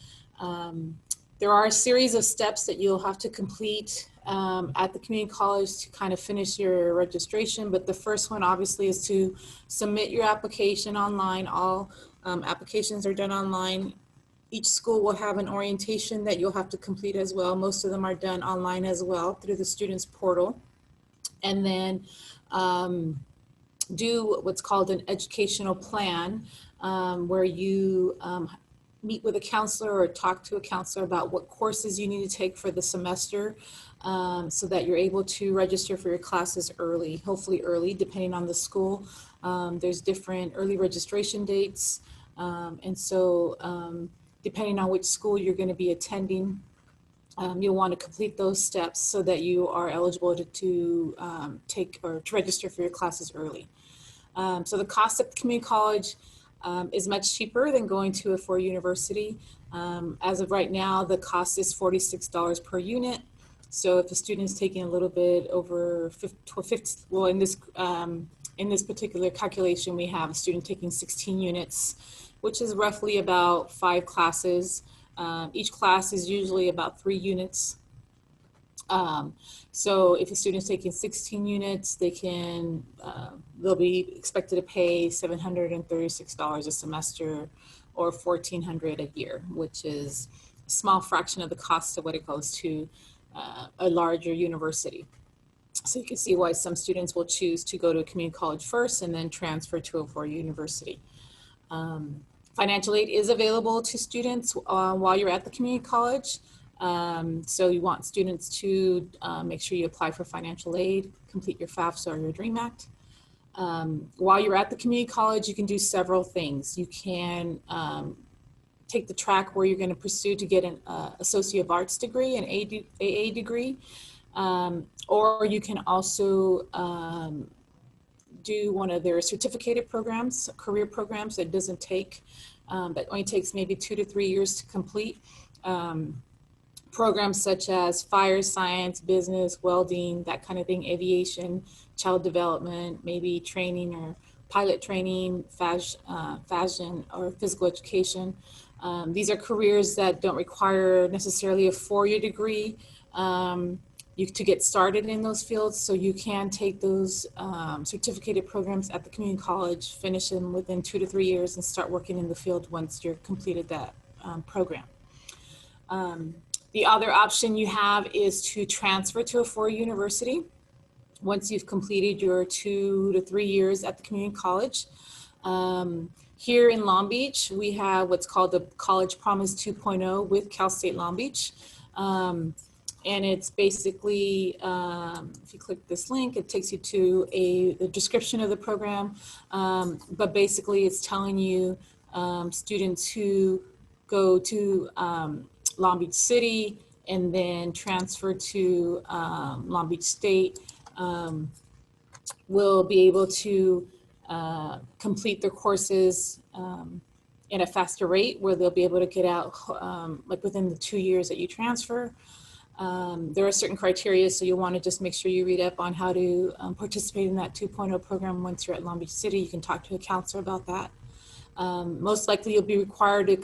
There are a series of steps that you'll have to complete at the community college to kind of finish your registration. But the first one obviously is to submit your application online. All applications are done online. Each school will have an orientation that you'll have to complete as well. Most of them are done online as well through the students portal. And then do what's called an educational plan, where you meet with a counselor or talk to a counselor about what courses you need to take for the semester, so that you're able to register for your classes early, hopefully early, depending on the school. There's different early registration dates. And so depending on which school you're going to be attending, you'll want to complete those steps so that you are eligible to take or to register for your classes early. So the cost of community college is much cheaper than going to a four-year university. As of right now, the cost is $46 per unit. So if a student is taking a little bit over 50, well, in this particular calculation, we have a student taking 16 units, which is roughly about 5 classes. Each class is usually about 3 units. So if a student is taking 16 units, they'll be expected to pay $736 a semester or $1,400 a year, which is a small fraction of the cost of what it goes to a larger university. So you can see why some students will choose to go to a community college first and then transfer to a four-year university. Financial aid is available to students while you're at the community college. So you want students to make sure you apply for financial aid, complete your FAFSA or your DREAM Act. While you're at the community college, you can do several things. You can take the track where you're going to pursue to get an Associate of Arts degree, an AA degree, or you can also do one of their certificated programs, career programs that doesn't take, that only takes maybe 2 to 3 years to complete. Programs such as fire science, business, welding, that kind of thing, aviation, child development, maybe training or pilot training, fashion or physical education. These are careers that don't require necessarily a four-year degree to get started in those fields. So you can take those certificated programs at the community college, finish them within 2 to 3 years, and start working in the field once you're completed that program. The other option you have is to transfer to a four-year university once you've completed your 2 to 3 years at the community college. Here in Long Beach, we have what's called the College Promise 2.0 with Cal State Long Beach. And it's basically, if you click this link, it takes you to the description of the program. But basically it's telling you students who go to Long Beach City and then transfer to Long Beach State will be able to complete their courses in a faster rate, where they'll be able to get out like within the 2 years that you transfer. There are certain criteria, so you'll want to just make sure you read up on how to participate in that 2.0 program once you're at Long Beach City. You can talk to a counselor about that. Most likely you'll be required to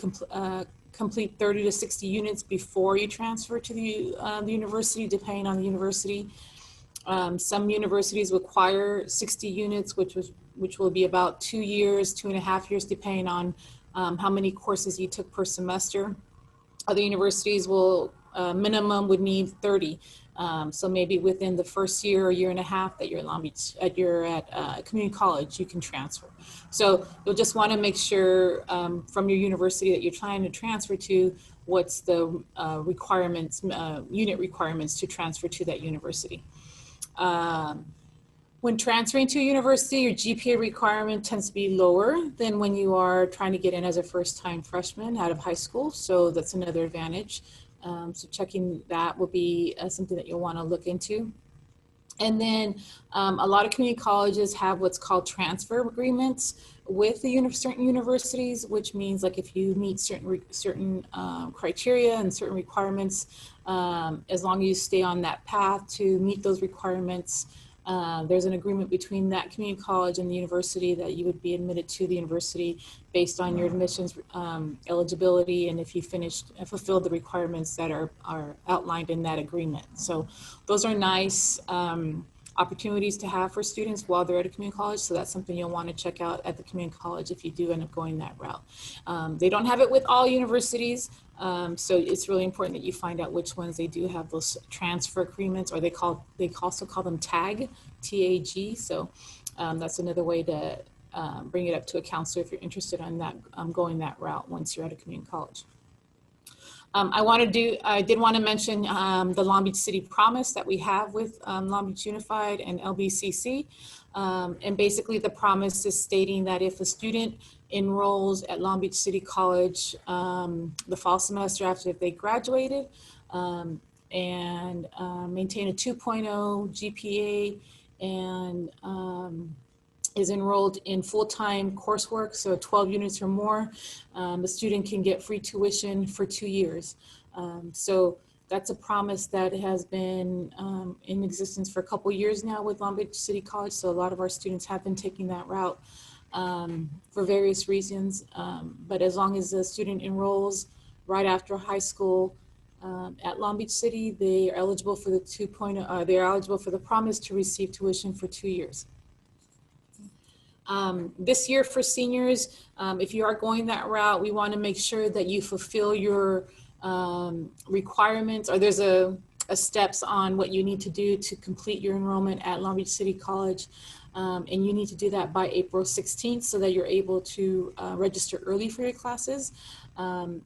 complete 30 to 60 units before you transfer to the university, depending on the university. Some universities require 60 units, which will be about 2 years, 2.5 years, depending on how many courses you took per semester. Other universities will minimum would need 30. So maybe within the first year or year and a half that you're at Long Beach, you're at community college, you can transfer. So you'll just want to make sure from your university that you're trying to transfer to, what's the requirements, unit requirements to transfer to that university. When transferring to a university, your GPA requirement tends to be lower than when you are trying to get in as a first-time freshman out of high school. So that's another advantage. So checking that will be something that you'll want to look into. And then a lot of community colleges have what's called transfer agreements with the certain universities, which means like if you meet certain criteria and certain requirements, as long as you stay on that path to meet those requirements, there's an agreement between that community college and the university that you would be admitted to the university based on your admissions eligibility and if you fulfilled the requirements that are outlined in that agreement. So those are nice opportunities to have for students while they're at a community college. So that's something you'll want to check out at the community college if you do end up going that route. They don't have it with all universities. So it's really important that you find out which ones they do have those transfer agreements, or they also call them TAG, T-A-G. So that's another way to bring it up to a counselor if you're interested in that, going that route once you're at a community college. I did want to mention the Long Beach City Promise that we have with Long Beach Unified and LBCC. And basically the promise is stating that if a student enrolls at Long Beach City College the fall semester after they graduated and maintain a 2.0 GPA and is enrolled in full-time coursework, so 12 units or more, the student can get free tuition for 2 years. So that's a promise that has been in existence for a couple years now with Long Beach City College. So a lot of our students have been taking that route for various reasons. But as long as the student enrolls right after high school at Long Beach City, they are eligible for the 2.0, they are eligible for the promise to receive tuition for 2 years. This year for seniors, if you are going that route, we want to make sure that you fulfill your requirements, or there's a steps on what you need to do to complete your enrollment at Long Beach City College. And you need to do that by April 16th so that you're able to register early for your classes.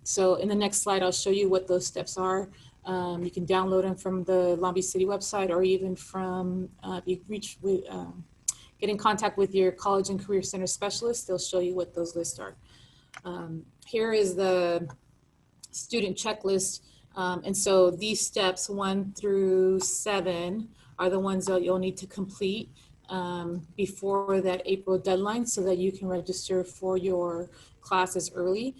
So in the next slide, I'll show you what those steps are. You can download them from the Long Beach City website, or even from, if you get in contact with your College and Career Center specialist, they'll show you what those lists are. Here is the student checklist. And so these steps 1 through 7 are the ones that you'll need to complete before that April deadline so that you can register for your classes early.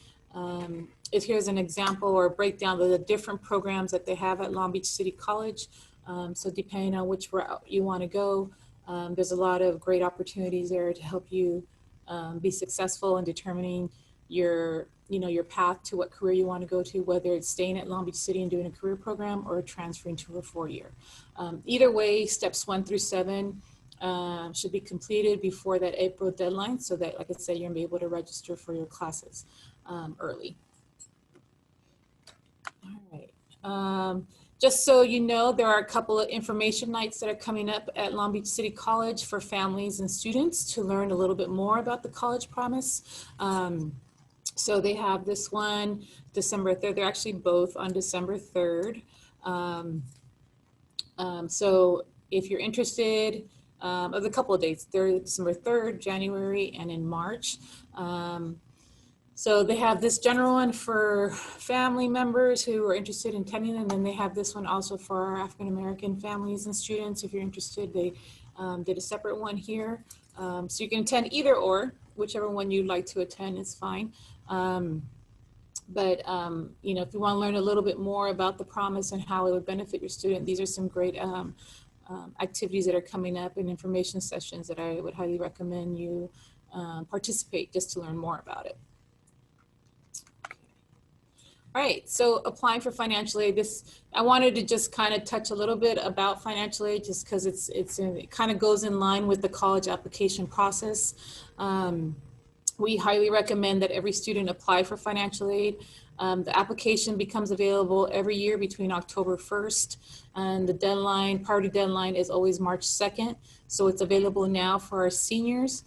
Here's an example or a breakdown of the different programs that they have at Long Beach City College. So depending on which route you want to go, there's a lot of great opportunities there to help you be successful in determining your path to what career you want to go to, whether it's staying at Long Beach City and doing a career program or transferring to a 4-year. Either way, steps 1 through 7 should be completed before that April deadline so that, like I said, you're gonna be able to register for your classes early. All right. Just so you know, there are a couple of information nights that are coming up at Long Beach City College for families and students to learn a little bit more about the College Promise. So they have this one December 3rd. They're actually both on December 3rd. So if you're interested, of a couple of dates, they're December 3rd, January, and in March. So they have this general one for family members who are interested in attending, and then they have this one also for our African-American families and students. If you're interested, they did a separate one here. So you can attend either or, whichever one you'd like to attend is fine. But if you want to learn a little bit more about the promise and how it would benefit your student, these are some great activities that are coming up and information sessions that I would highly recommend you participate just to learn more about it. All right, so applying for financial aid. I wanted to just kind of touch a little bit about financial aid just because it kind of goes in line with the college application process. We highly recommend that every student apply for financial aid. The application becomes available every year between October 1st, and the deadline, priority deadline, is always March 2nd. So it's available now for our seniors.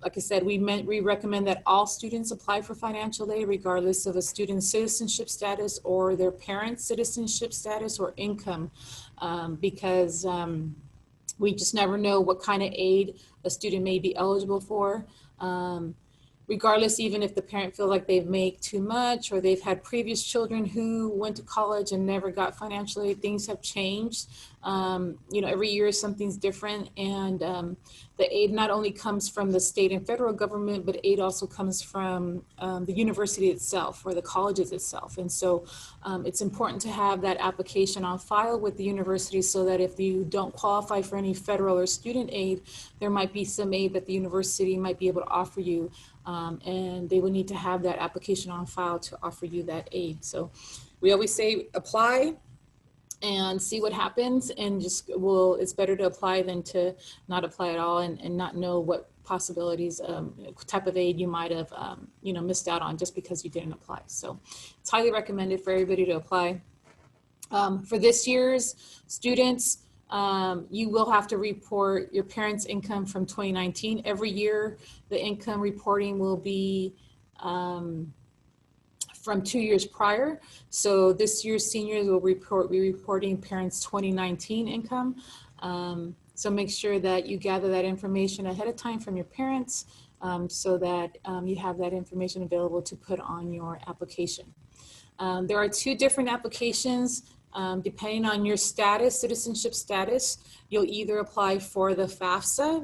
Like I said, we recommend that all students apply for financial aid regardless of a student's citizenship status or their parents' citizenship status or income, because we just never know what kind of aid a student may be eligible for. Regardless, even if the parent feels like they've made too much or they've had previous children who went to college and never got financial aid, things have changed. Every year something's different, and the aid not only comes from the state and federal government, but aid also comes from the university itself or the colleges itself. And so it's important to have that application on file with the university so that if you don't qualify for any federal or student aid, there might be some aid that the university might be able to offer you. And they will need to have that application on file to offer you that aid. So we always say apply and see what happens, and it's better to apply than to not apply at all and not know what possibilities, type of aid you might have, missed out on just because you didn't apply. So it's highly recommended for everybody to apply. For this year's students, you will have to report your parents' income from 2019. Every year, the income reporting will be from 2 years prior. So this year's seniors will be reporting parents' 2019 income. So make sure that you gather that information ahead of time from your parents so that you have that information available to put on your application. There are 2 different applications. Depending on your status, citizenship status, you'll either apply for the FAFSA,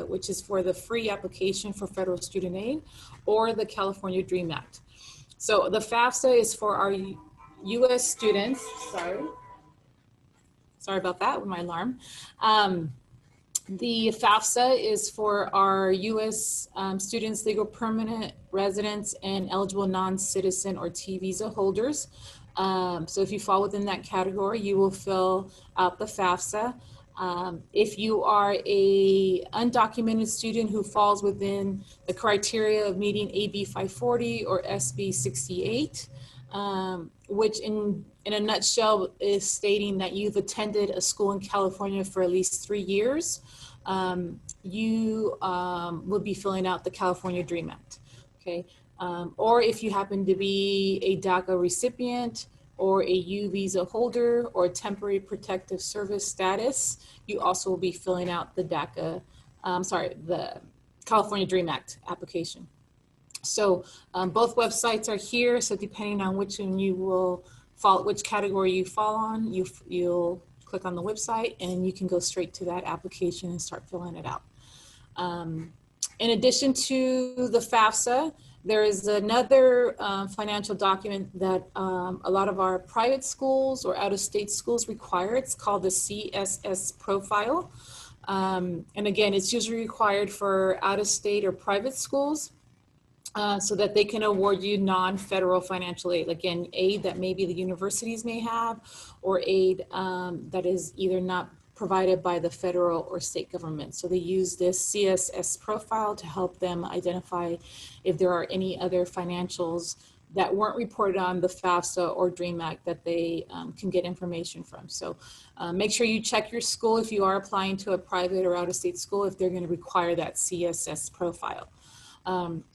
which is for the free application for federal student aid, or the California DREAM Act. So the FAFSA is for our U.S. students. Sorry about that with my alarm. The FAFSA is for our U.S. Students, legal permanent residents, and eligible non-citizen or T visa holders. So if you fall within that category, you will fill out the FAFSA. If you are a undocumented student who falls within the criteria of meeting AB 540 or SB 68, which in a nutshell is stating that you've attended a school in California for at least 3 years, you will be filling out the California DREAM Act, okay? Or if you happen to be a DACA recipient or a U visa holder or temporary protective service status, you also will be filling out the the California DREAM Act application. So both websites are here. So depending on which one you will fall, which category you fall on, you'll click on the website and you can go straight to that application and start filling it out. In addition to the FAFSA, there is another financial document that a lot of our private schools or out-of-state schools require. It's called the CSS profile. And again, it's usually required for out-of-state or private schools so that they can award you non-federal financial aid. Again, aid that maybe the universities may have, or aid that is either not provided by the federal or state government. So they use this CSS profile to help them identify if there are any other financials that weren't reported on the FAFSA or DREAM Act that they can get information from. So make sure you check your school if you are applying to a private or out-of-state school if they're going to require that CSS profile.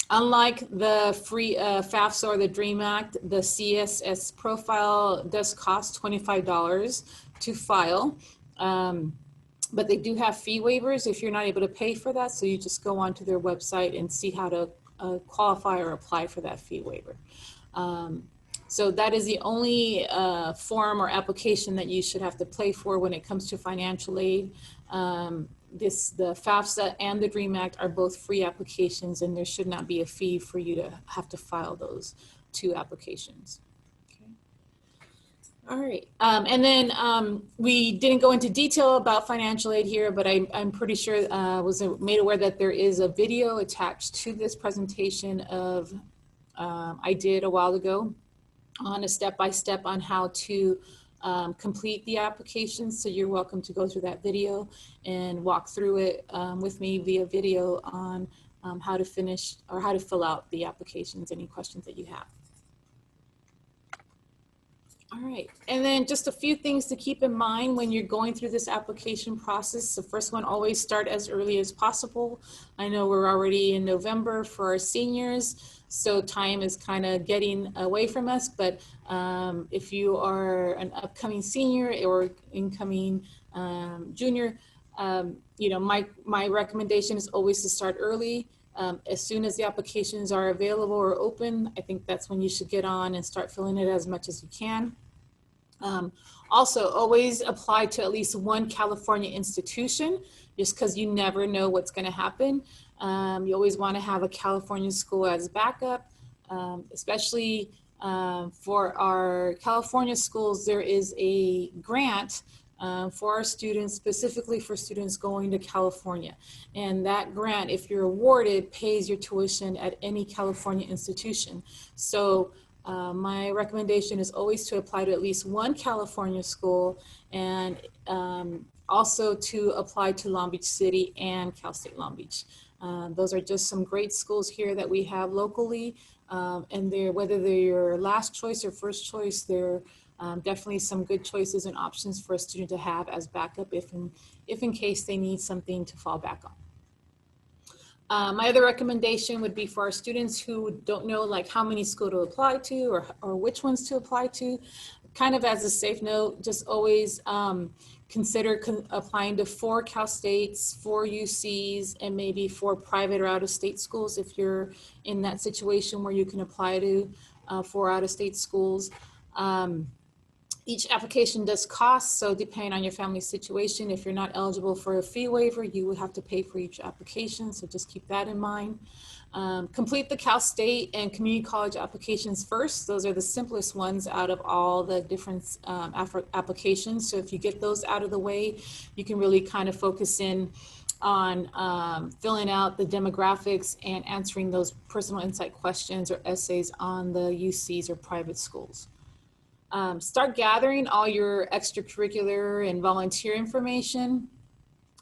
Unlike the free FAFSA or the DREAM Act, the CSS profile does cost $25 to file. But they do have fee waivers if you're not able to pay for that. So you just go onto their website and see how to qualify or apply for that fee waiver. So that is the only form or application that you should have to pay for when it comes to financial aid. The FAFSA and the DREAM Act are both free applications, and there should not be a fee for you to have to file those 2 applications. All right, and then we didn't go into detail about financial aid here, but I'm pretty sure was made aware that there is a video attached to this presentation of I did a while ago on a step-by-step on how to complete the application. So you're welcome to go through that video and walk through it with me via video on how to finish or how to fill out the applications, any questions that you have. All right, and then just a few things to keep in mind when you're going through this application process. The first one, always start as early as possible. I know we're already in November for our seniors, so time is kind of getting away from us, but if you are an upcoming senior or incoming junior, you know, my recommendation is always to start early. As soon as the applications are available or open, I think that's when you should get on and start filling it as much as you can. Also, always apply to at least one California institution, just because you never know what's going to happen. You always want to have a California school as backup, especially for our California schools. There is a grant for our students, specifically for students going to California. And that grant, if you're awarded, pays your tuition at any California institution. So my recommendation is always to apply to at least one California school, and also to apply to Long Beach City and Cal State Long Beach. Those are just some great schools here that we have locally, and whether they're your last choice or first choice, they're definitely some good choices and options for a student to have as backup if in case they need something to fall back on. My other recommendation would be for our students who don't know like how many schools to apply to or which ones to apply to, kind of as a safe note, just always consider applying to 4 Cal States, 4 UCs, and maybe 4 private or out-of-state schools if you're in that situation where you can apply to 4 out-of-state schools. Each application does cost, so depending on your family situation, if you're not eligible for a fee waiver, you would have to pay for each application, so just keep that in mind. Complete the Cal State and community college applications first. Those are the simplest ones out of all the different applications, so if you get those out of the way, you can really kind of focus in on filling out the demographics and answering those personal insight questions or essays on the UCs or private schools. Start gathering all your extracurricular and volunteer information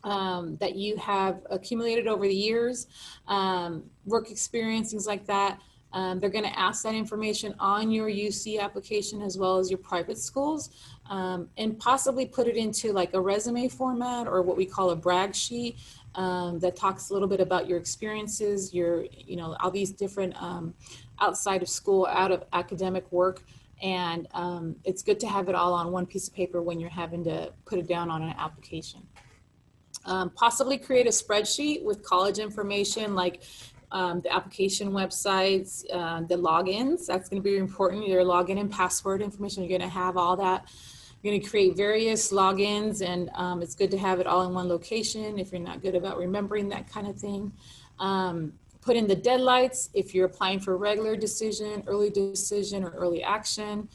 that you have accumulated over the years, work experience, things like that. They're going to ask that information on your UC application as well as your private schools, and possibly put it into like a resume format or what we call a brag sheet that talks a little bit about your experiences, all these different outside of school, out of academic work. And it's good to have it all on one piece of paper when you're having to put it down on an application. Possibly create a spreadsheet with college information like the application websites, the logins. That's going to be important. Your login and password information, you're going to have all that. You're going to create various logins, and it's good to have it all in one location if you're not good about remembering that kind of thing. Put in the deadlines if you're applying for regular decision, early decision, or early action.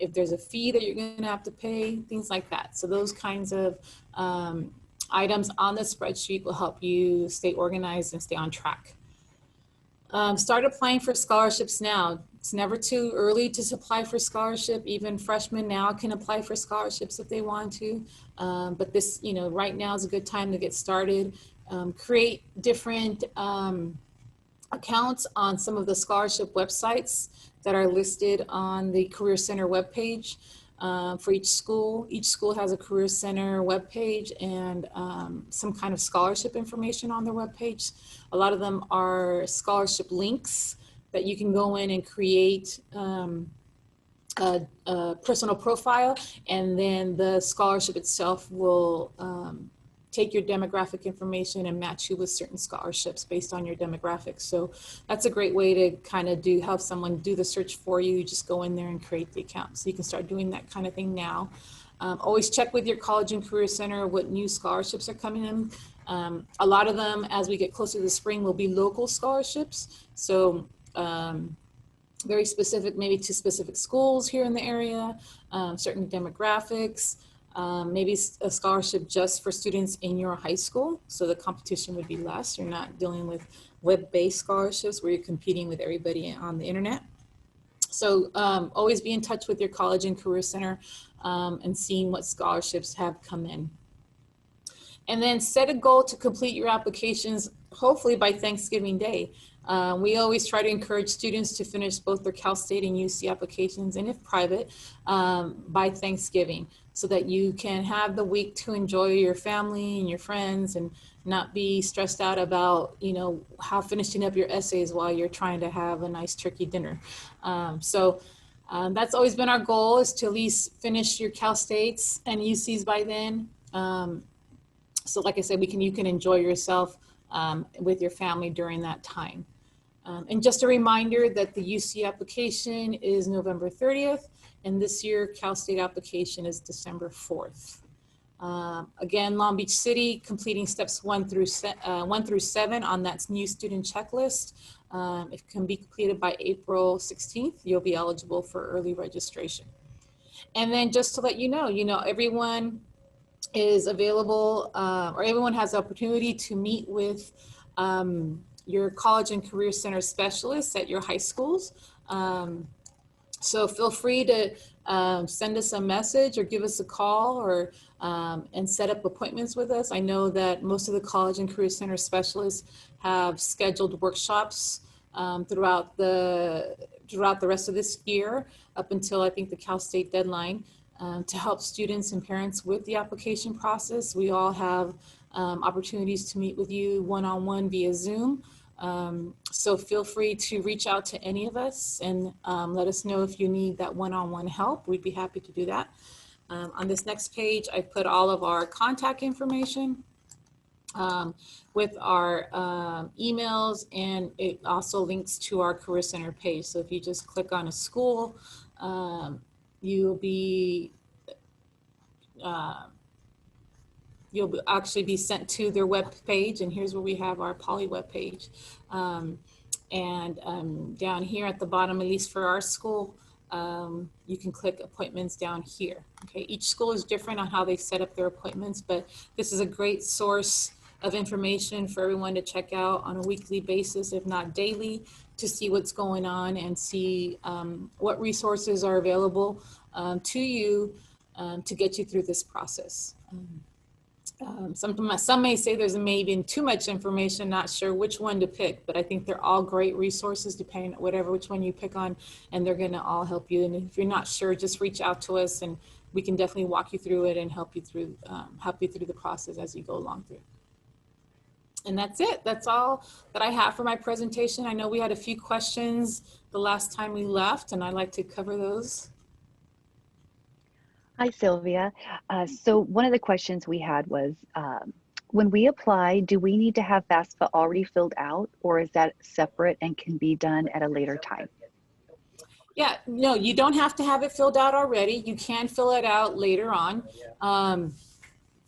If there's a fee that you're going to have to pay, things like that. So those kinds of items on the spreadsheet will help you stay organized and stay on track. Start applying for scholarships now. It's never too early to apply for scholarship. Even freshmen now can apply for scholarships if they want to. But this, right now is a good time to get started. Create different accounts on some of the scholarship websites that are listed on the Career Center webpage for each school. Each school has a Career Center webpage and some kind of scholarship information on their webpage. A lot of them are scholarship links that you can go in and create a personal profile, and then the scholarship itself will take your demographic information and match you with certain scholarships based on your demographics. So that's a great way to kind of help someone do the search for you. You just go in there and create the account. So you can start doing that kind of thing now. Always check with your college and career center what new scholarships are coming in. A lot of them, as we get closer to the spring, will be local scholarships. So very specific, maybe to specific schools here in the area, certain demographics. Maybe a scholarship just for students in your high school, so the competition would be less. You're not dealing with web-based scholarships where you're competing with everybody on the internet. So always be in touch with your college and career center and seeing what scholarships have come in. And then set a goal to complete your applications hopefully by Thanksgiving Day. We always try to encourage students to finish both their Cal State and UC applications, and if private, by Thanksgiving, so that you can have the week to enjoy your family and your friends and not be stressed out about, how finishing up your essays while you're trying to have a nice turkey dinner. That's always been our goal, is to at least finish your Cal States and UCs by then. So like I said, you can enjoy yourself with your family during that time. And just a reminder that the UC application is November 30th, and this year Cal State application is December 4th. Again, Long Beach City completing steps 1 through 7 on that new student checklist. If it can be completed by April 16th, you'll be eligible for early registration. And then just to let you know, everyone is available, or everyone has the opportunity to meet with your college and career center specialists at your high schools. So feel free to send us a message or give us a call, or and set up appointments with us. I know that most of the college and career center specialists have scheduled workshops throughout the rest of this year, up until I think the Cal State deadline, to help students and parents with the application process. We all have opportunities to meet with you one-on-one via Zoom. So feel free to reach out to any of us and let us know if you need that one-on-one help. We'd be happy to do that. On this next page, I put all of our contact information with our emails, and it also links to our Career Center page. So if you just click on a school, you'll actually be sent to their web page, and here's where we have our Poly web page. Down here at the bottom, at least for our school, you can click appointments down here. Okay, each school is different on how they set up their appointments, but this is a great source of information for everyone to check out on a weekly basis, if not daily, to see what's going on and see what resources are available to you to get you through this process. Some may say there's maybe too much information, not sure which one to pick, but I think they're all great resources, depending on which one you pick on, and they're going to all help you. And if you're not sure, just reach out to us, and we can definitely walk you through it and help you through the process as you go along through. And that's it. That's all that I have for my presentation. I know we had a few questions the last time we left, and I'd like to cover those. Hi, Sylvia. So one of the questions we had was, when we apply, do we need to have FAFSA already filled out, or is that separate and can be done at a later time? Yeah, no, you don't have to have it filled out already. You can fill it out later on.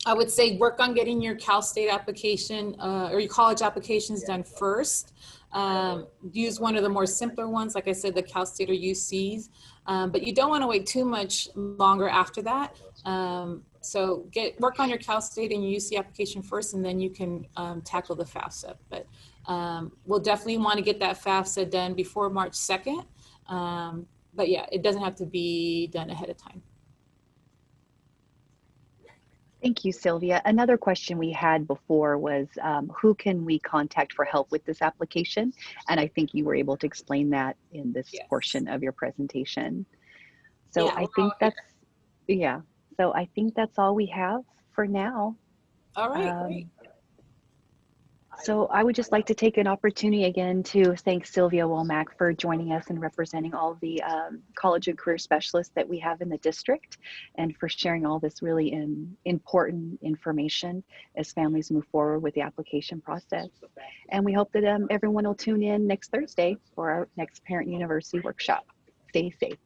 I would say work on getting your Cal State application or your college applications done first. Use one of the more simpler ones, like I said, the Cal State or UCs, but you don't want to wait too much longer after that. So work on your Cal State and UC application first, and then you can tackle the FAFSA. But we'll definitely want to get that FAFSA done before March 2nd. But yeah, it doesn't have to be done ahead of time. Thank you, Sylvia. Another question we had before was, who can we contact for help with this application? And I think you were able to explain that in this portion of your presentation. So yeah, I think that's all we have for now. All right, great. So I would just like to take an opportunity again to thank Sylvia Womack for joining us and representing all the college and career specialists that we have in the district, and for sharing all this really important information as families move forward with the application process. And we hope that everyone will tune in next Thursday for our next Parent University workshop. Stay safe.